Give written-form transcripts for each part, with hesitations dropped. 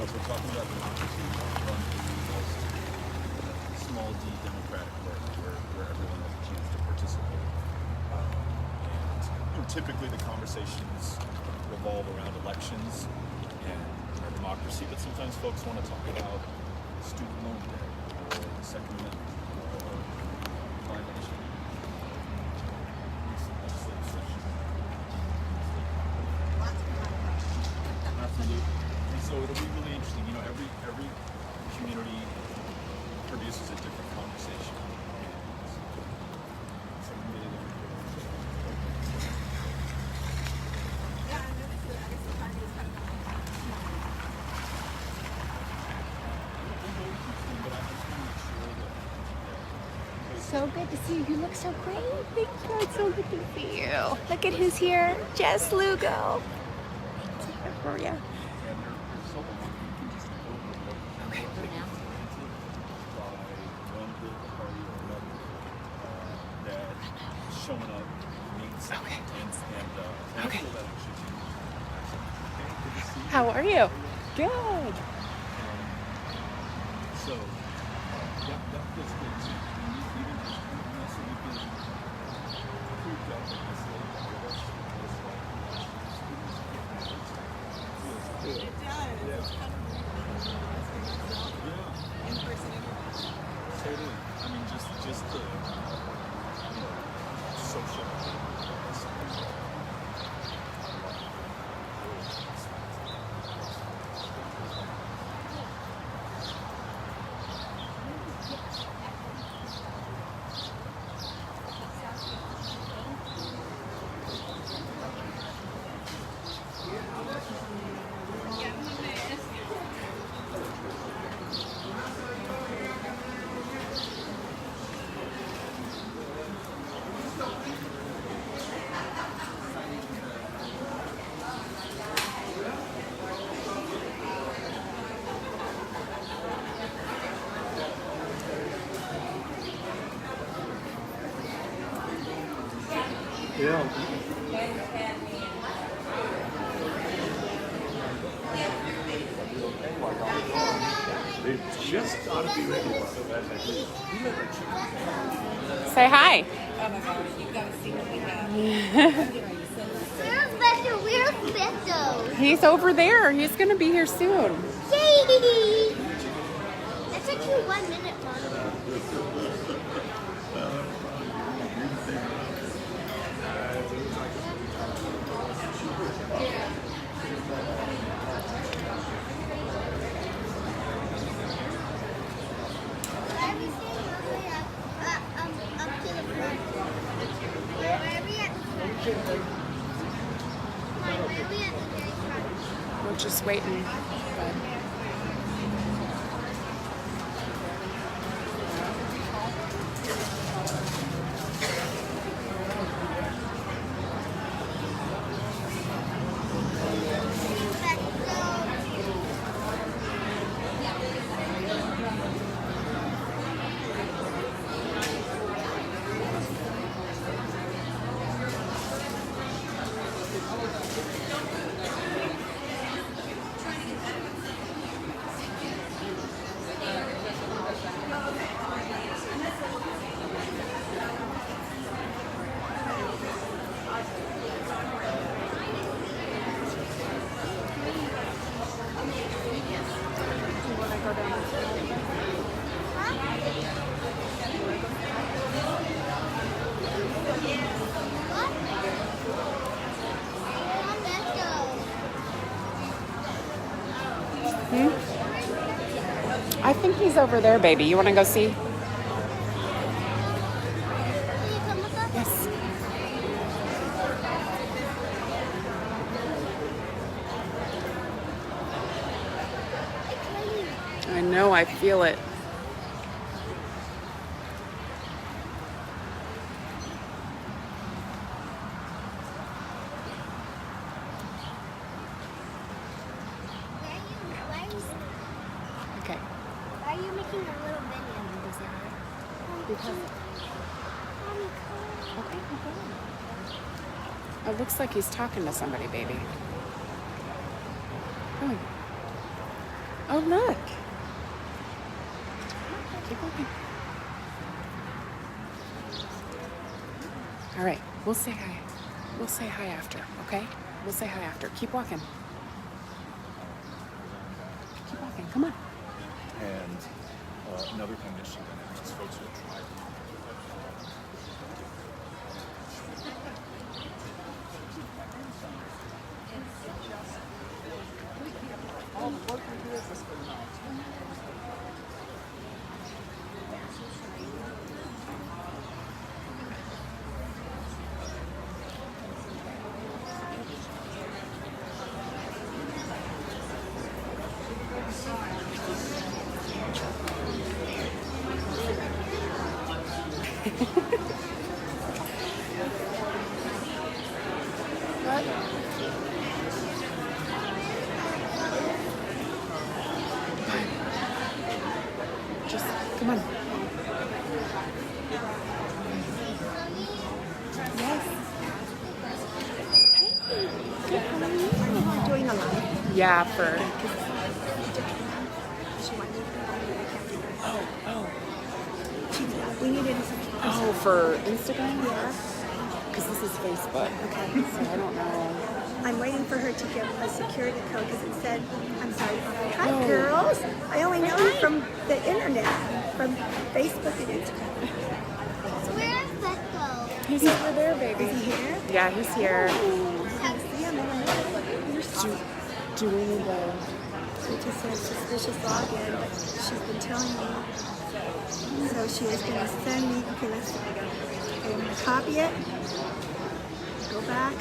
we're talking about democracy, run through the most small d democratic way, where everyone has a chance to participate. And typically the conversations revolve around elections and our democracy, but sometimes folks want to talk about student loan debt or the Second Amendment or climate change. Absolutely. And so it'll be really interesting. You know, every community produces a different conversation. So we really learn. So good to see you. You look so great. Thank you. It's so good to see you. Look at who's here. Jess Lugo. It's here for you. Okay. Okay. How are you? Good. So that feels good too. It does. Yeah. It's kind of in person interaction. Totally. I mean, just the social. Yeah. They just ought to be ready. Say hi. Oh my gosh, you've got to see what we have. Where's Beto? Where's Beto? He's over there. He's going to be here soon. Yay! That took you 1 minute, Mom. We're just waiting. I think he's over there, baby. You want to go see? Yes. I know, I feel it. Okay. Why are you making a little video of this area? Because. Mommy, Okay, it looks like he's talking to somebody, baby. Oh. Oh, look. Keep walking. All right, we'll say hi. We'll say hi after, okay? We'll say hi after. Keep walking. Keep walking, come on. And another condition that just folks will try. All the work we do is this for knowledge. Just, come on. Doing a lot. Yeah, for... We needed something. Oh, for Instagram? Yeah. Because this is Facebook. Okay. So I don't know. I'm waiting for her to give a security code because it said, I'm sorry, hi Oh. girls. I only know you from the internet, from Facebook and Instagram. Where's Beto? He's over there, baby. Is he here? Yeah, he's here. Can't see him. I don't know. You're so Do we need to... It just says suspicious login, but she's been telling me. So she was going to send me, okay, let's see. Okay, I'm going to copy it. Go back.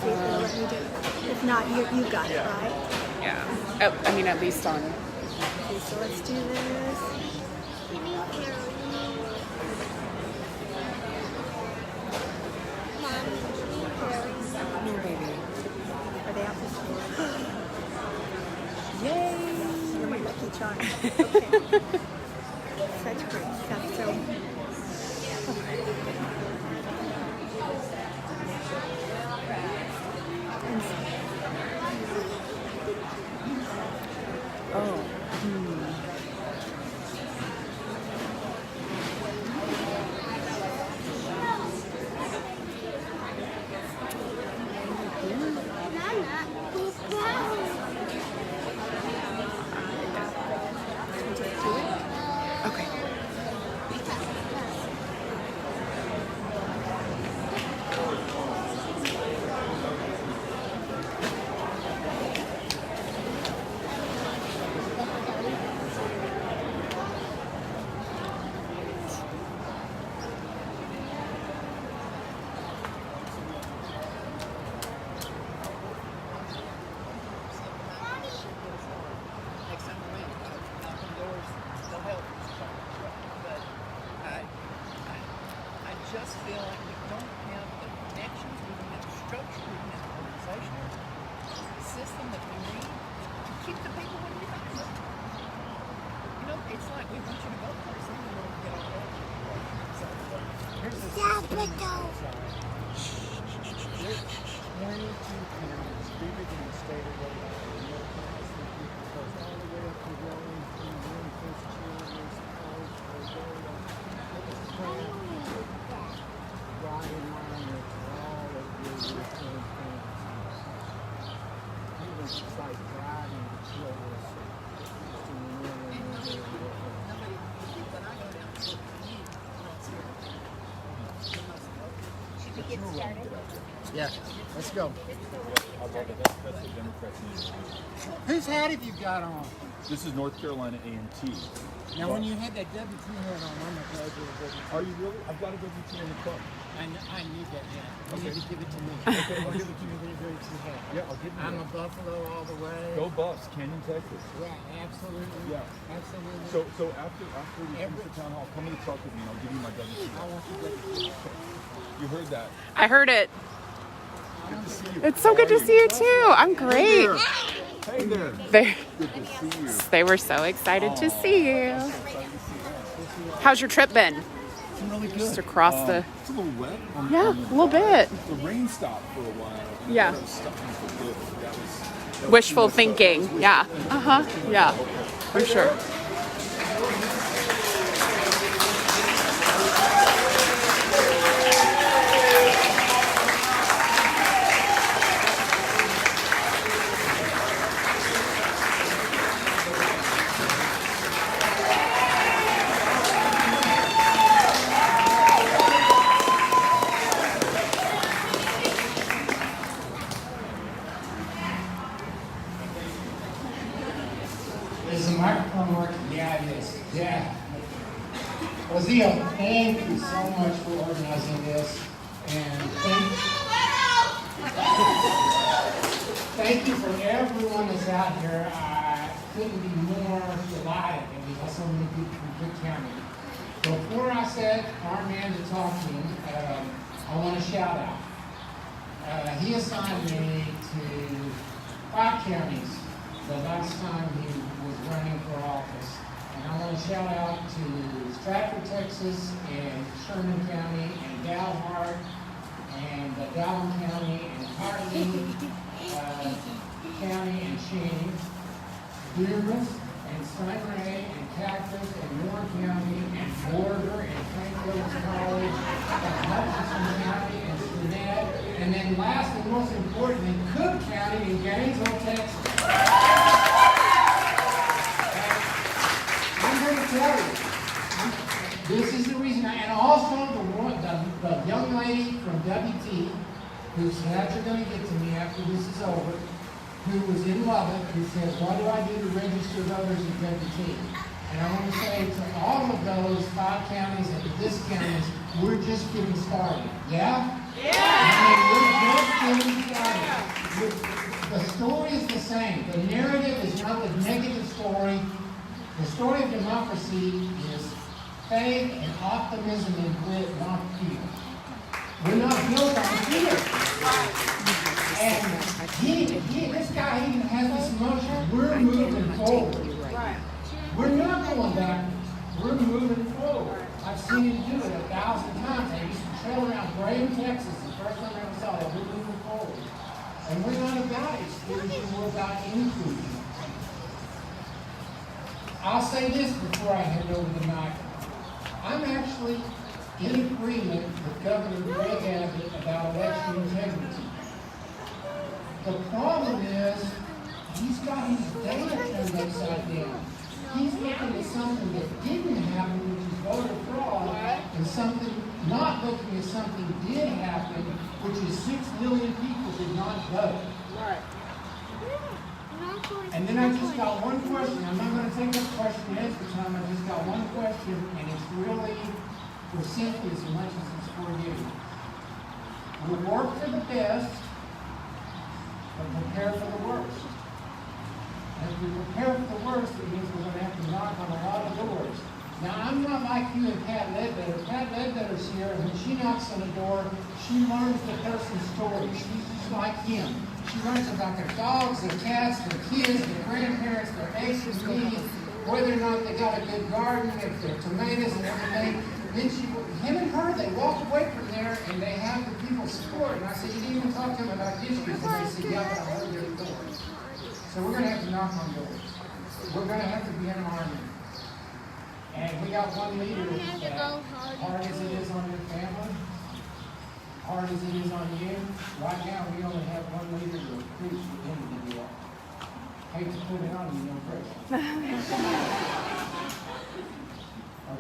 See if they'll let me do it. If not, you got it, right? Yeah. Oh, I mean, at least on... Okay, so let's do this. No, baby. Are they out this way? Yay! You're my lucky charm. Okay. Such great stuff. So, Oh. Okay. Next time around, knock on doors, they'll help. But I just feel like we don't have the connections, we don't have the structure, we don't have the organizational system that we need to keep the people when we find them. You know, it's like we want you to go first, and then we'll get all that. So, here's the Yeah, Beto. There's 22 counties bigger than the state of Rhode Island. It goes all the way up to Wellington, Memphis, Children's, Collegeville, right in line with all of the European counties. Even it's like driving to Clovis. nobody, when I go down to look at you, that's here. Should we get started? Yeah, let's go. I love it. That's the Democrats need. Whose hat have you got on? This is North Carolina A&T. Now, when you had that WT hat on, I'm not glad you were WT. Are you really? I've got a WT in the club. I need that hat. You need to give it to me. Okay, I'll give it to you. WT hat. Yeah, I'll give you I'm a that. Buffalo all the way. Go Buffs, Canyon, Texas. Yeah, absolutely. Yeah. Absolutely. So after we finish the town hall, come to the truck with me and I'll give you my WT. I want you to You heard that. I heard it. Good to see you. It's so good to see you too. I'm great. Hey there. They Good to see you. they were so excited to see you. Excited to see you. How's your trip been? It's been really good. Just across the- It's a little wet. On Yeah, the a little bit. The rain stopped for a while. And Yeah. I thought it was stopping for good. That was wishful thinking. Yeah. Yeah, for sure. Is the microphone working? Yeah, it is. Yeah. Well, Zio, thank you so much for organizing this. And thank you for everyone that's out here. I couldn't be more delighted that we have so many people from Cook County. Before I set our man to talking, I want to shout out. He assigned me to 5 counties the last time he was running for office. And I want to shout out to Stratford, Texas, and Sherman County, and Dalhart, and Dalton County, and Hartley County, and Cheney, Dearmouth, and Steinway, and Cactus, and Warren County, and Border, and St. Louis College, and Hutchinson County, and Gwinnett, and then last and most importantly, Cook County in Gainesville, Texas. I'm going to tell you, this is the reason, and also the young lady from WT, who's actually going to get to me after this is over, who was in Lubbock, who said, what do I do to register voters in WT? And I want to say to all of those 5 counties and this counties, we're just getting started. Yeah? Yeah! I mean, we're just getting started. The story is the same. The narrative is not the negative story. The story of democracy is faith and optimism and grit, not fear. We're not built on fear. And this guy even has this emotion. We're moving forward. We're not going backwards. We're moving forward. I've seen him do it 1,000 times. I used to trail around Graham, Texas, the first time I ever saw it. We're moving forward. And we're not about exclusion, we're about inclusion. I'll say this before I hand over the mic. I'm actually in agreement with Governor Greg Abbott about election integrity. The problem is, he's got his data turned upside down. He's looking at something that didn't happen, which is voter fraud, and something, not looking at something did happen, which is 6 million people did not vote. Right. And then I just got one question. I'm not going to take this question extra time. I just got one question, and it's really for Cynthia as much as it's for you. We'll work for the best, but prepare for the worst. And if we prepare for the worst, it means we're going to have to knock on a lot of doors. Now, I'm not like you and Pat Ledbetter. Pat Ledbetter's here, and when she knocks on the door, she learns the person's story. She's just like him. She learns about their dogs, their cats, their kids, their grandparents, their aches and needs, whether or not they got a good garden, if they're tomatoes and everything. Then him and her, they walk away from there, and they have the people's support. And I said, you didn't even talk to them about issues. And they said, yeah, but I heard their doors. So we're going to have to knock on doors. We're going to have to be an army. And we got one leader that, hard as it is on your family, hard as it is on you, right now we only have one leader to preach the end of the deal. Hate to put it on you, no pressure.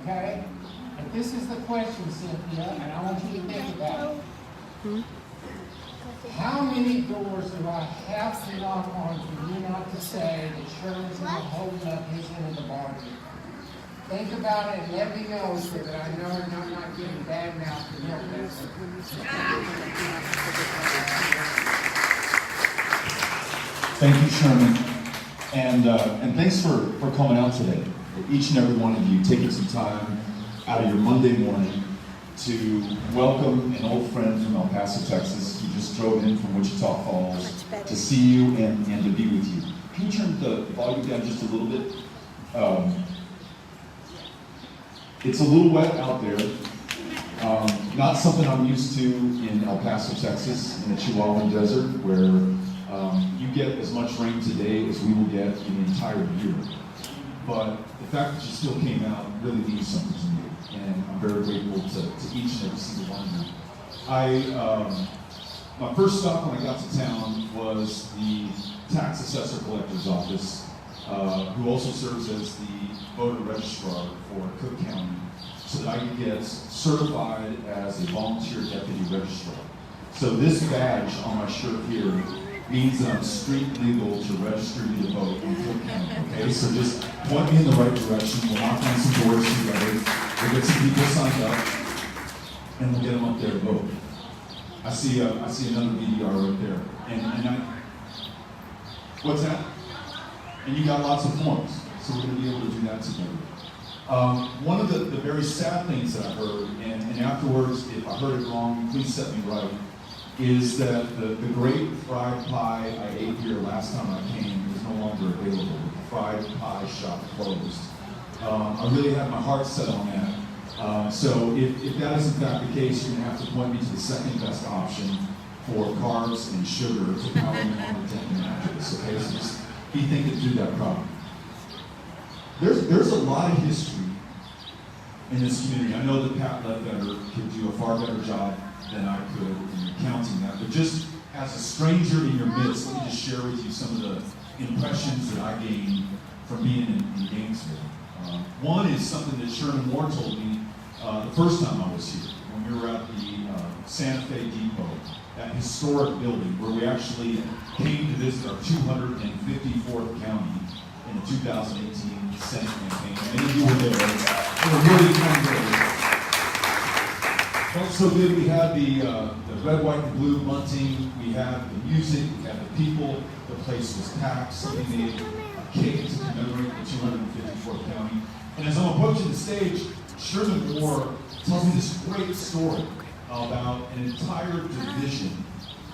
Okay? But this is the question, Cynthia, and I want you to think about it. How many doors do I have to knock on for you not to say that Sherman's not holding up his end of the bargain? Think about it and let me know so that I know I'm not getting bad mouth to milk that. Thank you, Sherman. And thanks for coming out today. Each and every one of you taking some time out of your Monday morning to welcome an old friend from El Paso, Texas, who just drove in from Wichita Falls to see you and to be with you. Can you turn the volume down just a little bit? It's a little wet out there. Not something I'm used to in El Paso, Texas, in the Chihuahuan Desert, where You get as much rain today as we will get in the entire year. But the fact that you still came out really means something to me, and I'm very grateful to each and every single one of you. My first stop when I got to town was the tax assessor collector's office, who also serves as the voter registrar for Cook County, so that I could get certified as a volunteer deputy registrar. So this badge on my shirt here means that I'm street legal to register you to vote in Cook County. Okay, so just point me in the right direction. We'll knock on some doors together. We'll get some people signed up, and we'll get them up there to vote. I see another VDR right there, and what's that? And you got lots of forms, so we're going to be able to do that together. One of the very sad things that I heard, and afterwards, if I heard it wrong, please set me right, is that the great fried pie I ate here last time I came is no longer available. The fried pie shop closed. I really had my heart set on that. So if that is in fact the case, you're going to have to point me to the second best option for carbs and sugar to power me on the dental mattress. Okay, so just be thinking through that problem. There's a lot of history in this community. I know that Pat Ledbetter could do a far better job than I could in recounting that, but just as a stranger in your midst, let me just share with you some of the impressions that I gained from being in Gainesville. One is something that Sherman Moore told me the first time I was here, when we were at the Santa Fe Depot, that historic building where we actually came to visit our 254th county in the 2018 Senate campaign. Many of you were there. They were really fun days. Felt so good. We had the red, white, and blue bunting. We had the music. We had the people. The place was packed. Somebody made a cake to commemorate the 254th county. And as I'm approaching the stage, Sherman Moore tells me this great story about an entire division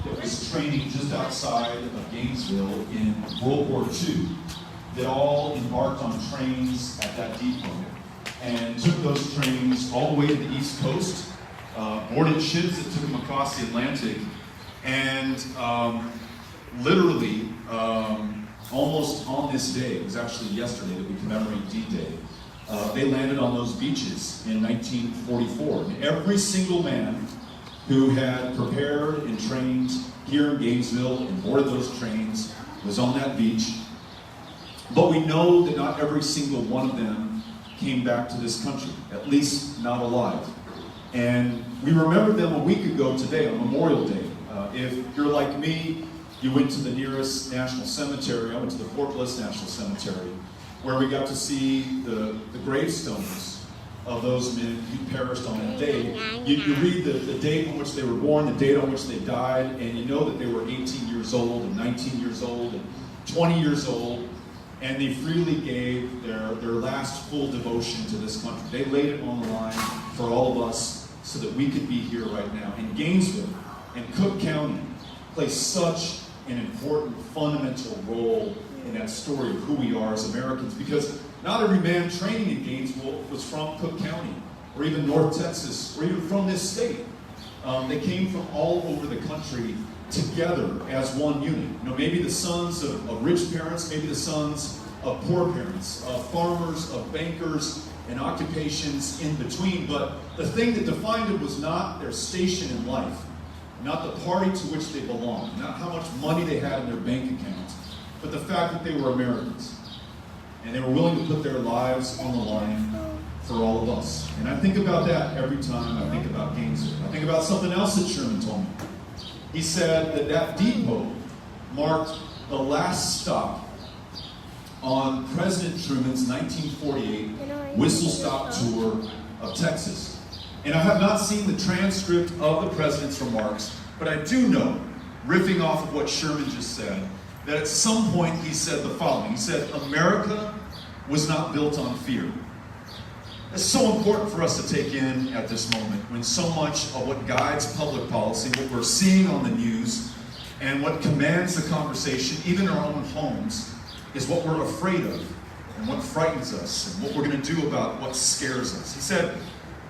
that was training just outside of Gainesville in World War II that all embarked on trains at that depot and took those trains all the way to the East Coast, boarded ships that took them across the Atlantic, and literally almost on this day, it was actually yesterday that we commemorate D-Day, they landed on those beaches in 1944. And every single man who had prepared and trained here in Gainesville and boarded those trains was on that beach. But we know that not every single one of them came back to this country, at least not alive. And we remembered them a week ago today, on Memorial Day. If you're like me, you went to the nearest national cemetery. I went to the Fort Bliss National Cemetery, where we got to see the gravestones of those men who perished on that day. You read the date on which they were born, the date on which they died, and you know that they were 18 years old and 19 years old and 20 years old, and they freely gave their last full devotion to this country. They laid it on the line for all of us so that we could be here right now. And Gainesville and Cook County play such an important, fundamental role in that story of who we are as Americans, because not every man training in Gainesville was from Cook County, or even North Texas, or even from this state. They came from all over the country together as one unit. You know, maybe the sons of rich parents, maybe the sons of poor parents, of farmers, of bankers, and occupations in between. But the thing that defined them was not their station in life, not the party to which they belonged, not how much money they had in their bank accounts, but the fact that they were Americans. And they were willing to put their lives on the line for all of us. And I think about that every time I think about Gainesville. I think about something else that Sherman told me. He said that that depot marked the last stop on President Truman's 1948 whistle-stop tour of Texas. And I have not seen the transcript of the president's remarks, but I do know, riffing off of what Sherman just said, that at some point he said the following. He said, America was not built on fear. It's so important for us to take in at this moment, when so much of what guides public policy, what we're seeing on the news, and what commands the conversation, even in our own homes, is what we're afraid of, and what frightens us, and what we're going to do about what scares us. He said,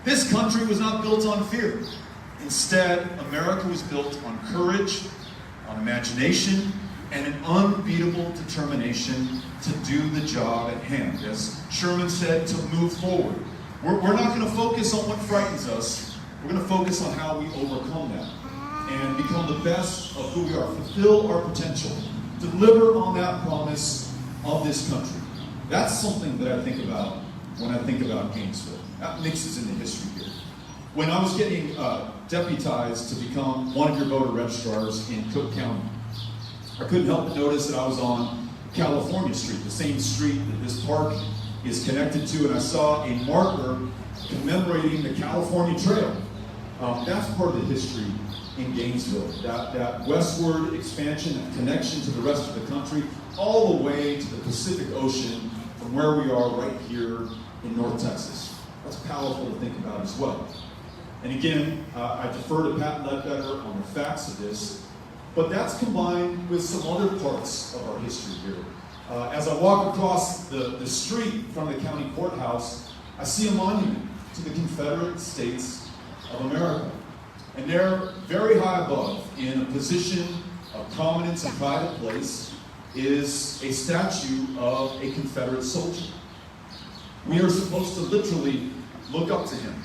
this country was not built on fear. Instead, America was built on courage, on imagination, and an unbeatable determination to do the job at hand. As Sherman said, to move forward. We're not going to focus on what frightens us. We're going to focus on how we overcome that and become the best of who we are, fulfill our potential, deliver on that promise of this country. That's something that I think about when I think about Gainesville. That mixes in the history here. When I was getting deputized to become one of your voter registrars in Cook County, I couldn't help but notice that I was on California Street, the same street that this park is connected to, and I saw a marker commemorating the California Trail. That's part of the history in Gainesville, that westward expansion, that connection to the rest of the country, all the way to the Pacific Ocean from where we are right here in North Texas. That's powerful to think about as well. And again, I defer to Pat Ledbetter on the facts of this, but that's combined with some other parts of our history here. As I walk across the street from the county courthouse, I see a monument to the Confederate States of America. And there, very high above, in a position of prominence and pride of place, is a statue of a Confederate soldier. We are supposed to literally look up to him.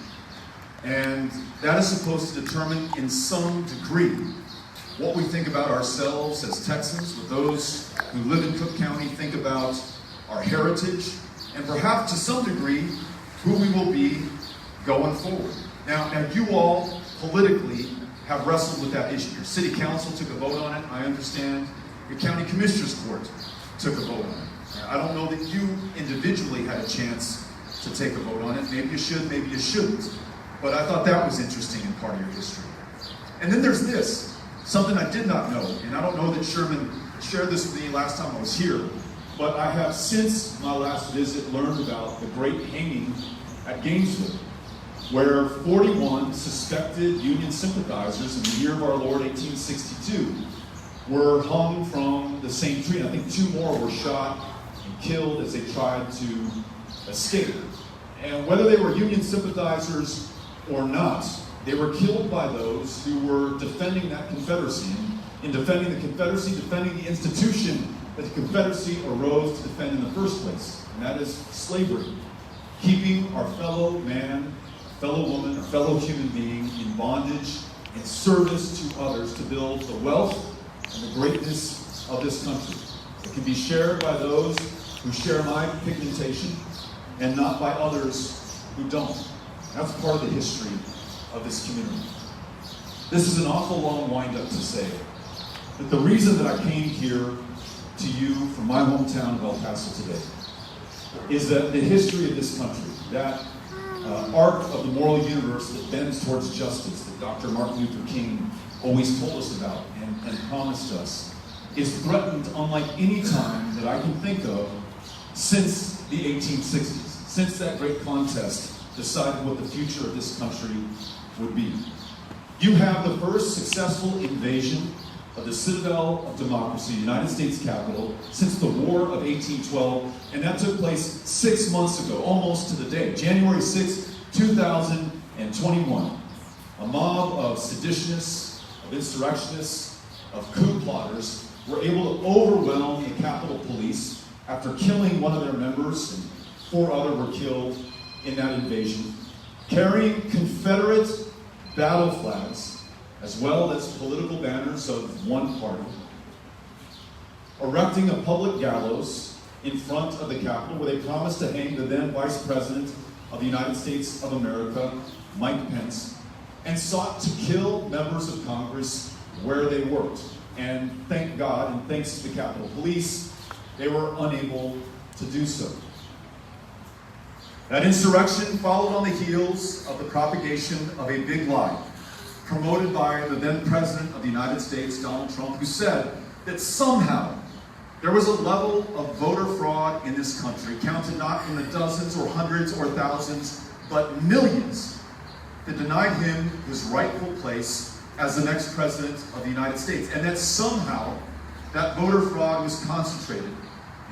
And that is supposed to determine in some degree what we think about ourselves as Texans, with those who live in Cook County think about our heritage, and perhaps to some degree who we will be going forward. Now you all politically have wrestled with that issue. Your city council took a vote on it, I understand. Your county commissioner's court took a vote on it. I don't know that you individually had a chance to take a vote on it. Maybe you should, maybe you shouldn't. But I thought that was interesting and part of your history. And then there's this, something I did not know, and I don't know that Sherman shared this with me last time I was here, but I have since my last visit learned about the great hanging at Gainesville, where 41 suspected Union sympathizers in the year of our Lord 1862 were hung from the same tree. And I think 2 more were shot and killed as they tried to escape. And whether they were Union sympathizers or not, they were killed by those who were defending that Confederacy. In defending the Confederacy, defending the institution that the Confederacy arose to defend in the first place, and that is slavery. Keeping our fellow man, fellow woman, or fellow human being in bondage in service to others to build the wealth and the greatness of this country. It can be shared by those who share my pigmentation and not by others who don't. That's part of the history of this community. This is an awful long wind-up to say that the reason that I came here to you from my hometown of El Paso today is that the history of this country, that arc of the moral universe that bends towards justice that Dr. Martin Luther King always told us about and promised us, is threatened unlike any time that I can think of since the 1860s, since that great contest decided what the future of this country would be. You have the first successful invasion of the citadel of democracy, the United States Capitol, since the War of 1812, and that took place 6 months ago, almost to the day, January 6, 2021. A mob of seditionists, of insurrectionists, of coup plotters were able to overwhelm the Capitol Police after killing one of their members, and 4 others were killed in that invasion, carrying Confederate battle flags, as well as political banners of one party, erecting a public gallows in front of the Capitol where they promised to hang the then Vice President of the United States of America, Mike Pence, and sought to kill members of Congress where they worked. And thank God, and thanks to the Capitol Police, they were unable to do so. That insurrection followed on the heels of the propagation of a big lie promoted by the then President of the United States, Donald Trump, who said that somehow there was a level of voter fraud in this country, counted not in the dozens or hundreds or thousands, but millions, that denied him his rightful place as the next President of the United States. And that somehow that voter fraud was concentrated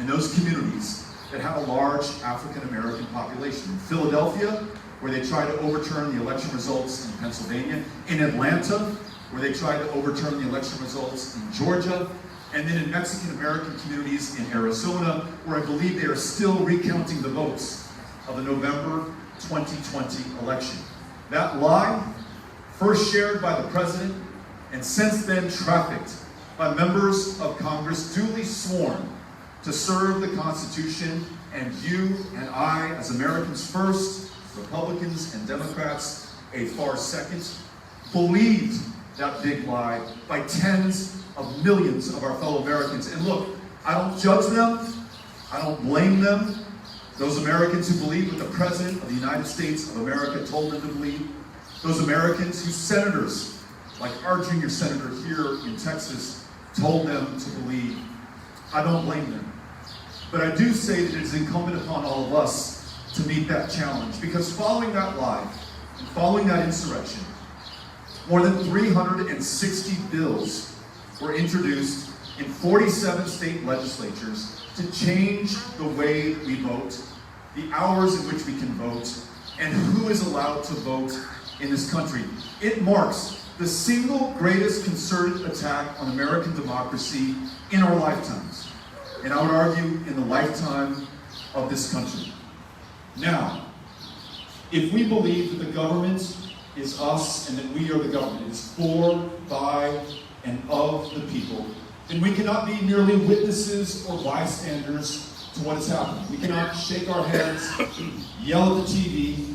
in those communities that have a large African-American population. In Philadelphia, where they tried to overturn the election results in Pennsylvania. In Atlanta, where they tried to overturn the election results in Georgia. and then in Mexican-American communities in Arizona, where I believe they are still recounting the votes of the November 2020 election. That lie, first shared by the president, and since then trafficked by members of Congress duly sworn to serve the Constitution and you and I as Americans first, Republicans and Democrats a far second, believed that big lie by tens of millions of our fellow Americans. And look, I don't judge them, I don't blame them. Those Americans who believe what the President of the United States of America told them to believe, those Americans whose senators, like our junior senator here in Texas, told them to believe, I don't blame them. But I do say that it is incumbent upon all of us to meet that challenge, because following that lie and following that insurrection, more than 360 bills were introduced in 47 state legislatures to change the way we vote, the hours in which we can vote, and who is allowed to vote in this country. It marks the single greatest concerted attack on American democracy in our lifetimes, and I would argue in the lifetime of this country. Now, if we believe that the government is us and that we are the government, is for, by, and of the people, then we cannot be merely witnesses or bystanders to what has happened. We cannot shake our heads, yell at the TV,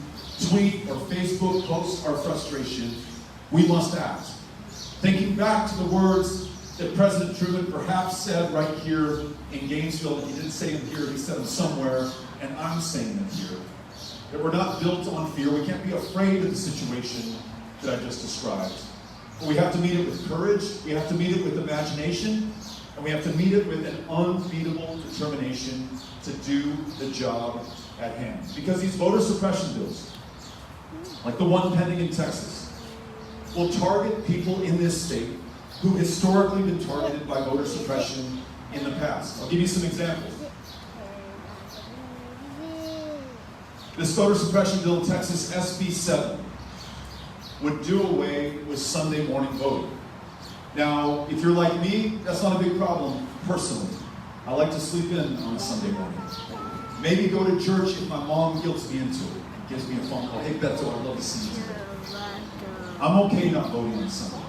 tweet or Facebook post our frustration. We must act. Thinking back to the words that President Truman perhaps said right here in Gainesville, he didn't say them here, he said them somewhere, and I'm saying them here. That we're not built on fear. We can't be afraid of the situation that I just described. But we have to meet it with courage, we have to meet it with imagination, and we have to meet it with an unbeatable determination to do the job at hand. Because these voter suppression bills, like the one pending in Texas, will target people in this state who historically been targeted by voter suppression in the past. I'll give you some examples. This voter suppression bill in Texas, SB 7, would do away with Sunday morning voting. Now, if you're like me, that's not a big problem personally. I like to sleep in on a Sunday morning. Maybe go to church if my mom guilts me into it and gives me a phone call. Hey, Beto, I'd love to see you today. I'm okay not voting on Sunday.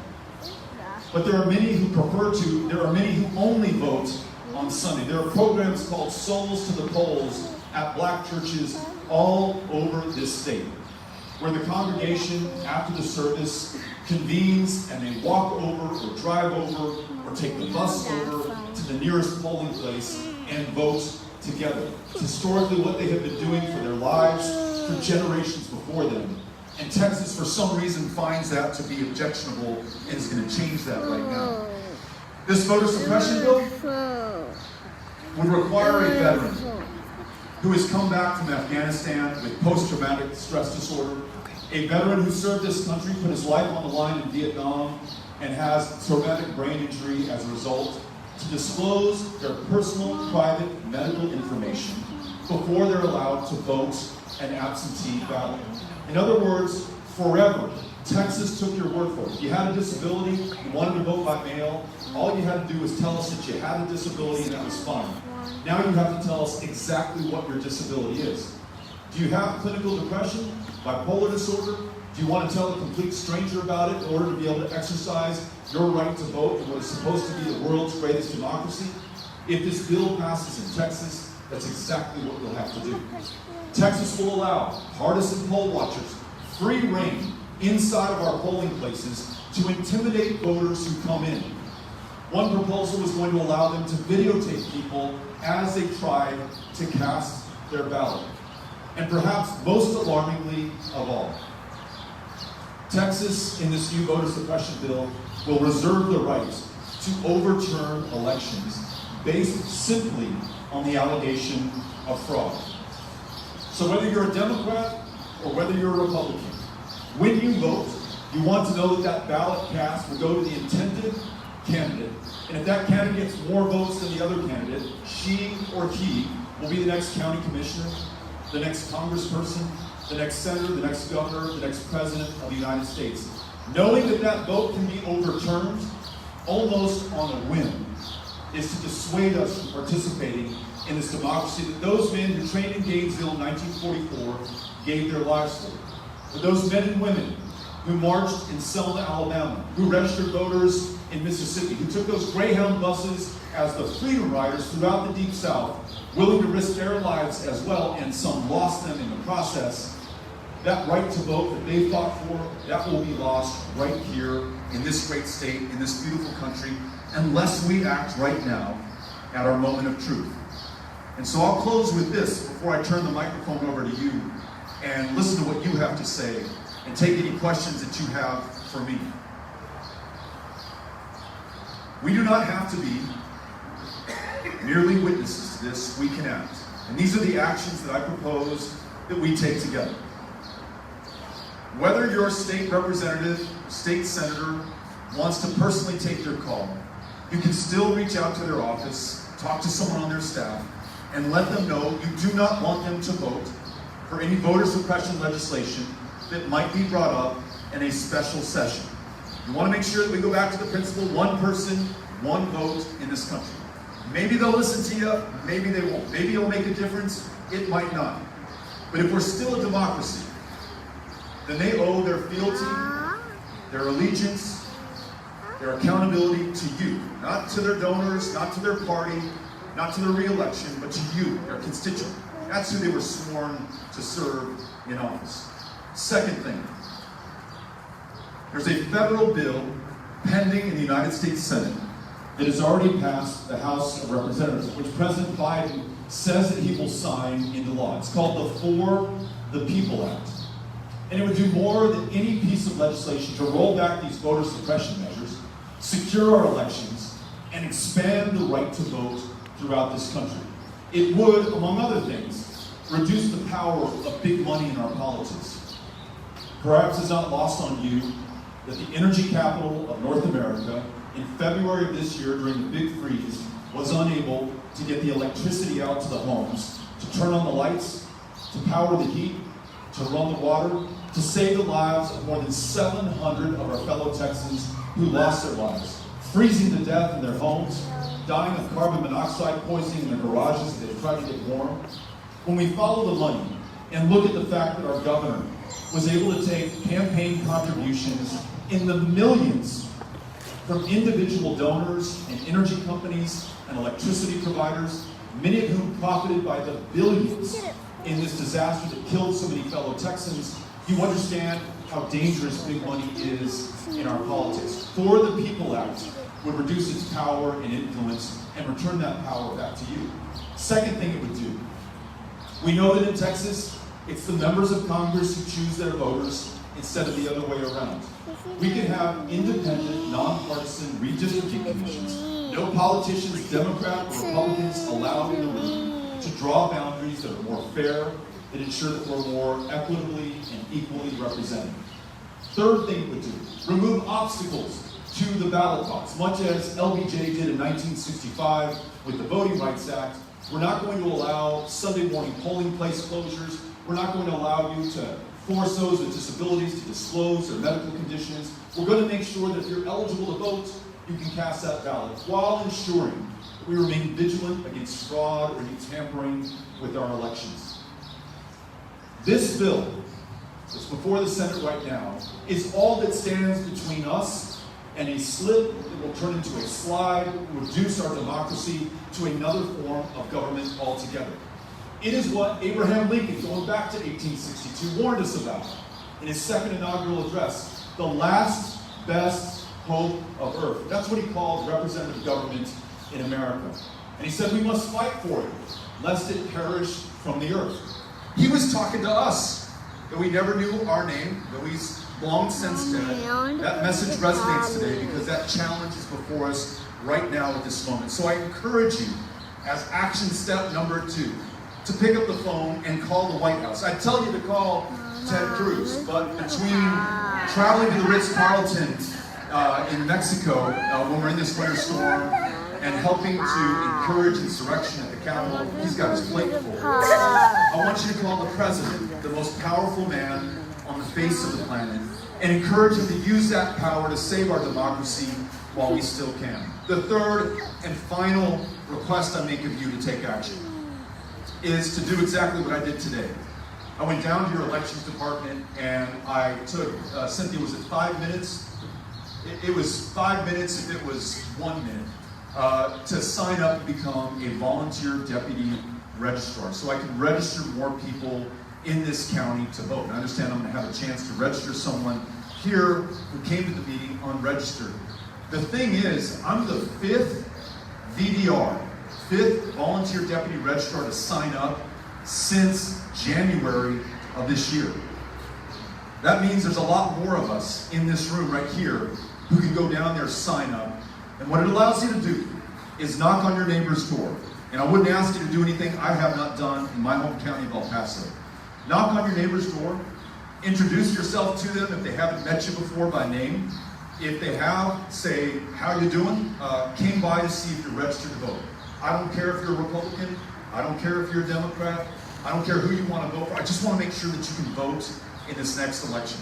But there are many who there are many who only vote on Sunday. There are programs called Souls to the Polls at black churches all over this state, where the congregation, after the service, convenes and they walk over or drive over or take the bus over to the nearest polling place and vote together. It's historically what they have been doing for their lives, for generations before them. And Texas, for some reason, finds that to be objectionable and is going to change that right now. This voter suppression bill would require a veteran who has come back from Afghanistan with post-traumatic stress disorder, a veteran who served this country, put his life on the line in Vietnam, and has traumatic brain injury as a result, to disclose their personal, private medical information before they're allowed to vote an absentee ballot. In other words, forever, Texas took your word for it. If you had a disability, you wanted to vote by mail, all you had to do was tell us that you had a disability and that was fine. Now you have to tell us exactly what your disability is. Do you have clinical depression, bipolar disorder? Do you want to tell a complete stranger about it in order to be able to exercise your right to vote in what is supposed to be the world's greatest democracy? If this bill passes in Texas, that's exactly what you'll have to do. Texas will allow partisan poll watchers free reign inside of our polling places to intimidate voters who come in. One proposal was going to allow them to videotape people as they tried to cast their ballot. And perhaps most alarmingly of all, Texas, in this new voter suppression bill, will reserve the right to overturn elections based simply on the allegation of fraud. So whether you're a Democrat or whether you're a Republican, when you vote, you want to know that that ballot cast will go to the intended candidate. And if that candidate gets more votes than the other candidate, she or he will be the next county commissioner, the next congressperson, the next senator, the next governor, the next president of the United States. Knowing that that vote can be overturned almost on a whim is to dissuade us from participating in this democracy that those men who trained in Gainesville in 1944 gave their lives for. For those men and women who marched in Selma, Alabama, who registered voters in Mississippi, who took those Greyhound buses as the Freedom Riders throughout the Deep South, willing to risk their lives as well, and some lost them in the process. That right to vote that they fought for, that will be lost right here in this great state, in this beautiful country, unless we act right now at our moment of truth. And so I'll close with this before I turn the microphone over to you and listen to what you have to say and take any questions that you have for me. We do not have to be merely witnesses to this, we can act. And these are the actions that I propose that we take together. Whether your state representative, state senator, wants to personally take your call, you can still reach out to their office, talk to someone on their staff, and let them know you do not want them to vote for any voter suppression legislation that might be brought up in a special session. You want to make sure that we go back to the principle, one person, one vote in this country. Maybe they'll listen to you, maybe they won't. Maybe it'll make a difference, it might not. But if we're still a democracy, then they owe their fealty, their allegiance, their accountability to you. Not to their donors, not to their party, not to their re-election, but to you, their constituent. That's who they were sworn to serve in office. Second thing, there's a federal bill pending in the United States Senate that has already passed the House of Representatives, which President Biden says that he will sign into law. It's called the For the People Act. And it would do more than any piece of legislation to roll back these voter suppression measures, secure our elections, and expand the right to vote throughout this country. It would, among other things, reduce the power of big money in our politics. Perhaps it's not lost on you that the energy capital of North America in February of this year during the big freeze was unable to get the electricity out to the homes, to turn on the lights, to power the heat, to run the water, to save the lives of more than 700 of our fellow Texans who lost their lives, freezing to death in their homes, dying of carbon monoxide poisoning in their garages as they tried to get warm. When we follow the money and look at the fact that our governor was able to take campaign contributions in the millions from individual donors and energy companies and electricity providers, many of whom profited by the billions in this disaster that killed so many fellow Texans, you understand how dangerous big money is in our politics. For the People Act would reduce its power and influence and return that power back to you. Second thing it would do, we know that in Texas, it's the members of Congress who choose their voters instead of the other way around. We can have independent, nonpartisan redistricting commissions. No politicians, Democrat or Republicans, allowed in the room to draw boundaries that are more fair, that ensure that we're more equitably and equally represented. Third thing it would do, remove obstacles to the ballot box, much as LBJ did in 1965 with the Voting Rights Act. We're not going to allow Sunday morning polling place closures. We're not going to allow you to force those with disabilities to disclose their medical conditions. We're going to make sure that if you're eligible to vote, you can cast that ballot, while ensuring that we remain vigilant against fraud or any tampering with our elections. This bill that's before the Senate right now is all that stands between us and a slip that will turn into a slide, reduce our democracy to another form of government altogether. It is what Abraham Lincoln, going back to 1862, warned us about in his second inaugural address, the last best hope of earth. That's what he called representative government in America. And he said we must fight for it, lest it perish from the earth. He was talking to us, though we never knew our name, though he's long since dead. That message resonates today because that challenge is before us right now at this moment. So I encourage you, as action step number 2, to pick up the phone and call the White House. I'd tell you to call Ted Cruz, but between traveling to the Ritz-Carlton in Mexico when we're in this winter storm and helping to encourage insurrection at the Capitol, he's got his plate full. I want you to call the president, the most powerful man on the face of the planet, and encourage him to use that power to save our democracy while we still can. The third and final request I make of you to take action is to do exactly what I did today. I went down to your elections department and I took, Cynthia, was it 5 minutes? It was 5 minutes if it was 1 minute, to sign up and become a volunteer deputy registrar so I can register more people in this county to vote. And I understand I'm going to have a chance to register someone here who came to the meeting unregistered. The thing is, I'm the 5th VDR, 5th volunteer deputy registrar to sign up since January of this year. That means there's a lot more of us in this room right here who can go down there, sign up. And what it allows you to do is knock on your neighbor's door. And I wouldn't ask you to do anything I have not done in my home county of El Paso. Knock on your neighbor's door, introduce yourself to them if they haven't met you before by name. If they have, say, how you doing? Came by to see if you're registered to vote. I don't care if you're a Republican. I don't care if you're a Democrat. I don't care who you want to vote for. I just want to make sure that you can vote in this next election.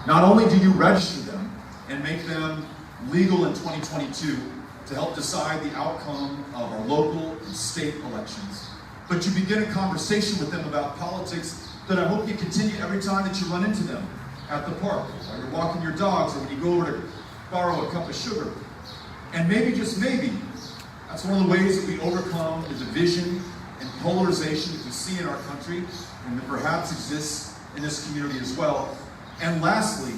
Not only do you register them and make them legal in 2022 to help decide the outcome of our local and state elections, but you begin a conversation with them about politics that I hope you continue every time that you run into them at the park, while you're walking your dogs, or when you go over to borrow a cup of sugar. And maybe, just maybe, that's one of the ways that we overcome the division and polarization that we see in our country and that perhaps exists in this community as well. And lastly,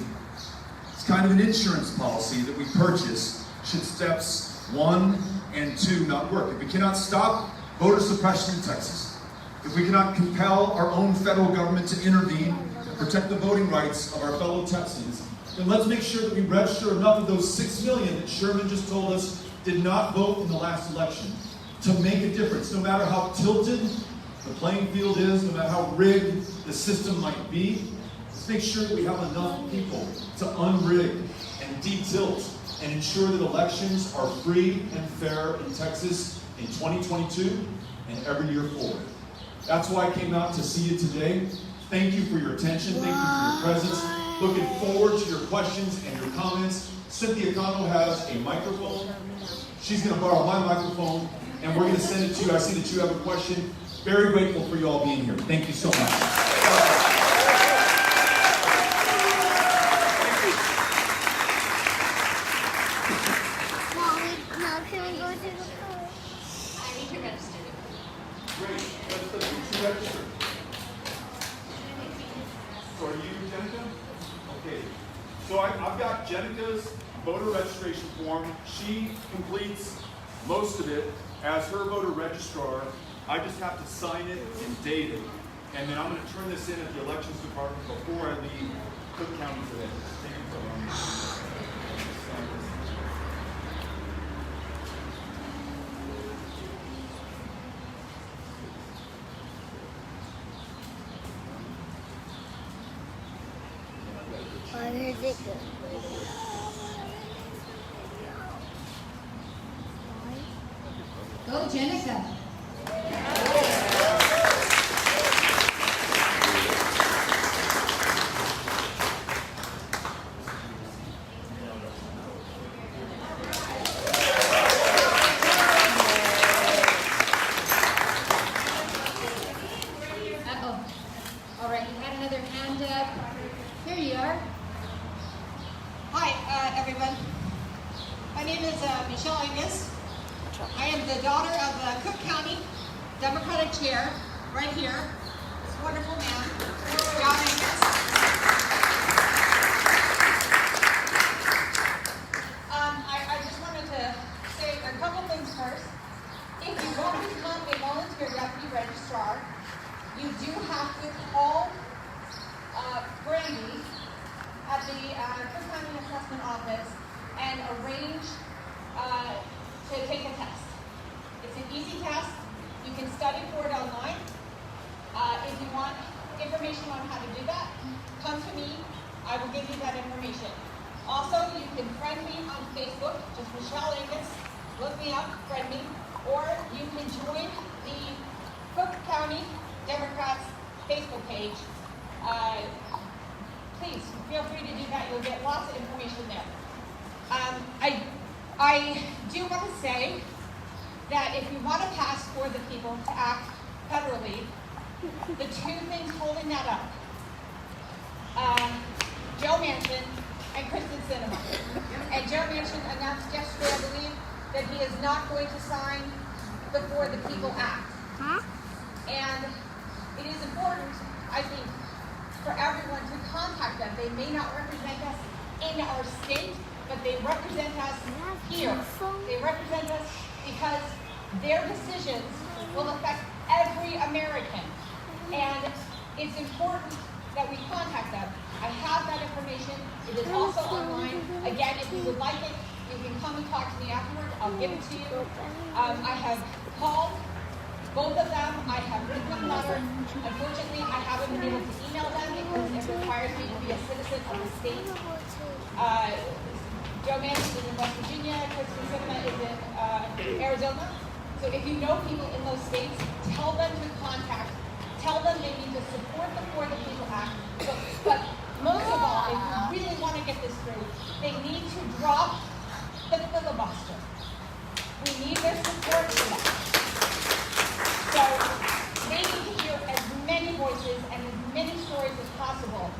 it's kind of an insurance policy that we purchase should steps 1 and 2 not work. If we cannot stop voter suppression in Texas, if we cannot compel our own federal government to intervene and protect the voting rights of our fellow Texans, then let's make sure that we register enough of those 6 million that Sherman just told us did not vote in the last election to make a difference. No matter how tilted the playing field is, no matter how rigged the system might be, let's make sure that we have enough people to unrig and de-tilt and ensure that elections are free and fair in Texas in 2022 and every year forward. That's why I came out to see you today. Thank you for your attention. Thank you for your presence. Looking forward to your questions and your comments. Cynthia Cano has a microphone. She's going to borrow my microphone, and we're going to send it to you. I see that you have a question. Very grateful for you all being here. Thank you so much. Now can we go to the car? I need to register. Great. Let's register. So are you Jenica? Okay. So I've got Jenica's voter registration form. She completes most of it as her voter registrar. I just have to sign it and date it. And then I'm going to turn this in at the elections department before I leave Cook County today. Where does it go? Go, Jenica. Uh-oh. All right, you had another hand up. Here you are. Hi, everyone. My name is Michelle Angus. I am the daughter of the Cook County Democratic Chair, right here. This wonderful man, John Angus. I just wanted to say a couple things first. If you want to become a volunteer deputy registrar, you do have to call Brandy at the Cook County Assessment Office and arrange to take a test. It's an easy test. You can study for it online. If you want information on how to do that, come to me. I will give you that information. Also, you can friend me on Facebook, just Michelle Angus. Look me up, friend me. Or you can join the Cook County Democrats Facebook page. Please feel free to do that. You'll get lots of information there. I do want to say that if you want to pass for the people to act federally, the two things holding that up, Joe Manchin and Kristen Sinema. And Joe Manchin announced yesterday, I believe, that he is not going to sign the For the People Act. And it is important, I think, for everyone to contact them. They may not represent us in our state, but they represent us here. They represent us because their decisions will affect every American. And it's important that we contact them. I have that information. It is also online. Again, if you would like it, you can come and talk to me afterwards. I'll give it to you. I have called both of them. I have written them letters. Unfortunately, I haven't been able to email them because it requires me to be a citizen of the state. Joe Manchin is in West Virginia. Kristen Sinema is in Arizona. So if you know people in those states, tell them to contact. Tell them they need to support the For the People Act. But most of all, if you really want to get this through, they need to drop the filibuster. We need their support for that. So they need to hear as many voices and as many stories as possible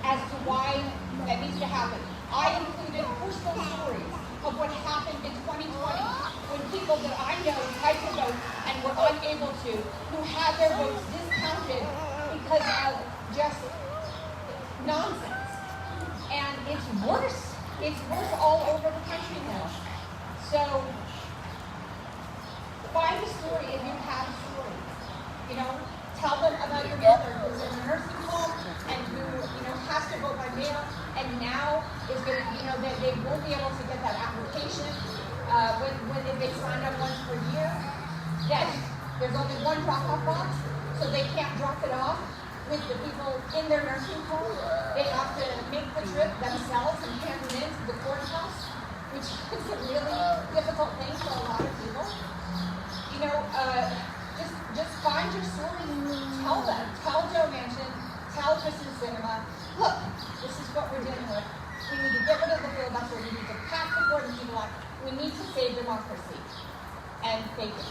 as to why that needs to happen. I included personal stories of what happened in 2020 when people that I know tried to vote and were unable to, who had their votes discounted because of just nonsense. And it's worse. It's worse all over the country now. So find a story if you have a story. You know, tell them about your mother who's in a nursing home and who, has to vote by mail and now is going to, they won't be able to get that application when they signed up once per year. That there's only one drop-off box, so they can't drop it off with the people in their nursing home. They have to make the trip themselves and hand it in to the courthouse, which is a really difficult thing for a lot of people. Just find your story and tell them. Tell Joe Manchin, tell Kristen Sinema, look, this is what we're dealing with. We need to get rid of the filibuster. We need to pass the For the People Act. We need to save democracy. And thank you.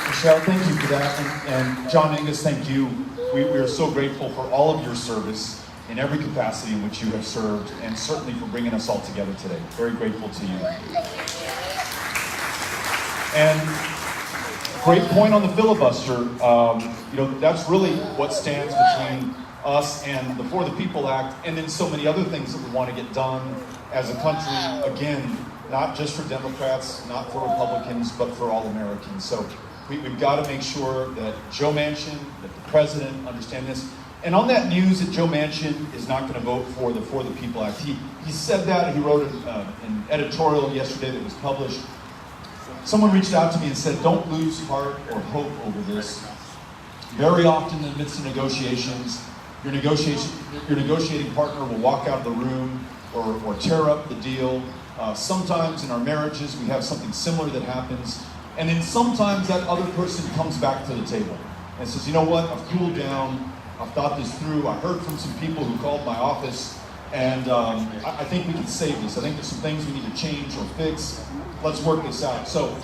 Michelle, thank you for that. And John Angus, thank you. We are so grateful for all of your service in every capacity in which you have served, and certainly for bringing us all together today. Very grateful to you. And great point on the filibuster. That's really what stands between us and the For the People Act, and then so many other things that we want to get done as a country. Again, not just for Democrats, not for Republicans, but for all Americans. So we've got to make sure that Joe Manchin, that the president understand this. And on that news that Joe Manchin is not going to vote for the For the People Act, he said that. He wrote an editorial yesterday that was published. Someone reached out to me and said, don't lose heart or hope over this. Very often in the midst of negotiations, your negotiating partner will walk out of the room or tear up the deal. Sometimes in our marriages, we have something similar that happens. And then sometimes that other person comes back to the table and says, you know what, I've cooled down, I've thought this through, I heard from some people who called my office, and I think we can save this. I think there's some things we need to change or fix. Let's work this out. So,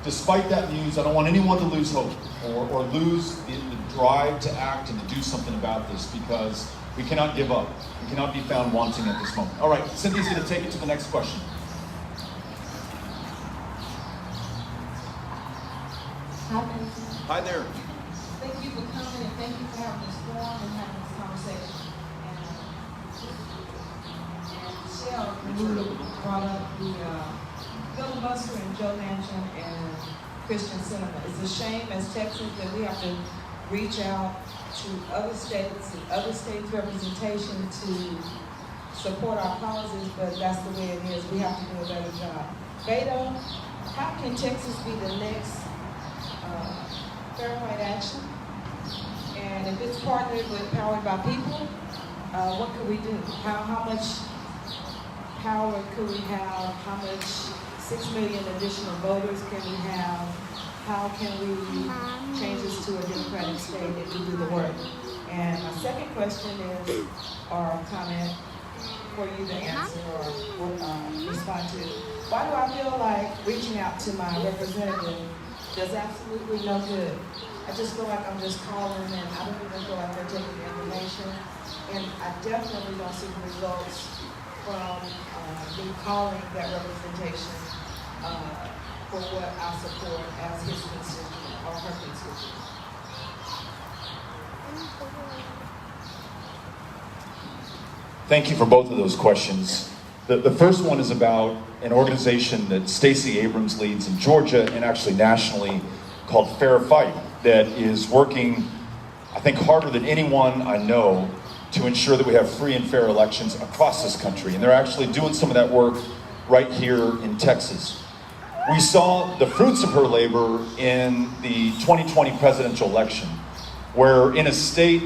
despite that news, I don't want anyone to lose hope or lose the drive to act and to do something about this, because we cannot give up. We cannot be found wanting at this moment. All right, Cynthia's going to take it to the next question. Hi there. Thank you for coming, and thank you for having this forum and having this conversation. And Michelle, you brought up the filibuster and Joe Manchin and Kristen Sinema. It's a shame as Texans that we have to reach out to other states and other states' representation to support our causes, but that's the way it is. We have to do a better job. Beto, how can Texas be the next Fair Fight Action? And if it's partnered with Powered by People, what could we do? How much power could we have? How much 6 million additional voters can we have? How can we change this to a democratic state if we do the work? And my second question is, or comment for you to answer or respond to. Why do I feel like reaching out to my representative does absolutely no good? I just feel like I'm just calling and I don't even feel like they're taking the information. And I definitely don't see the results from me calling that representation for what I support as his constituent or her constituent. Thank you for both of those questions. The first one is about an organization that Stacey Abrams leads in Georgia and actually nationally called Fair Fight that is working, I think, harder than anyone I know to ensure that we have free and fair elections across this country. And they're actually doing some of that work right here in Texas. We saw the fruits of her labor in the 2020 presidential election, where in a state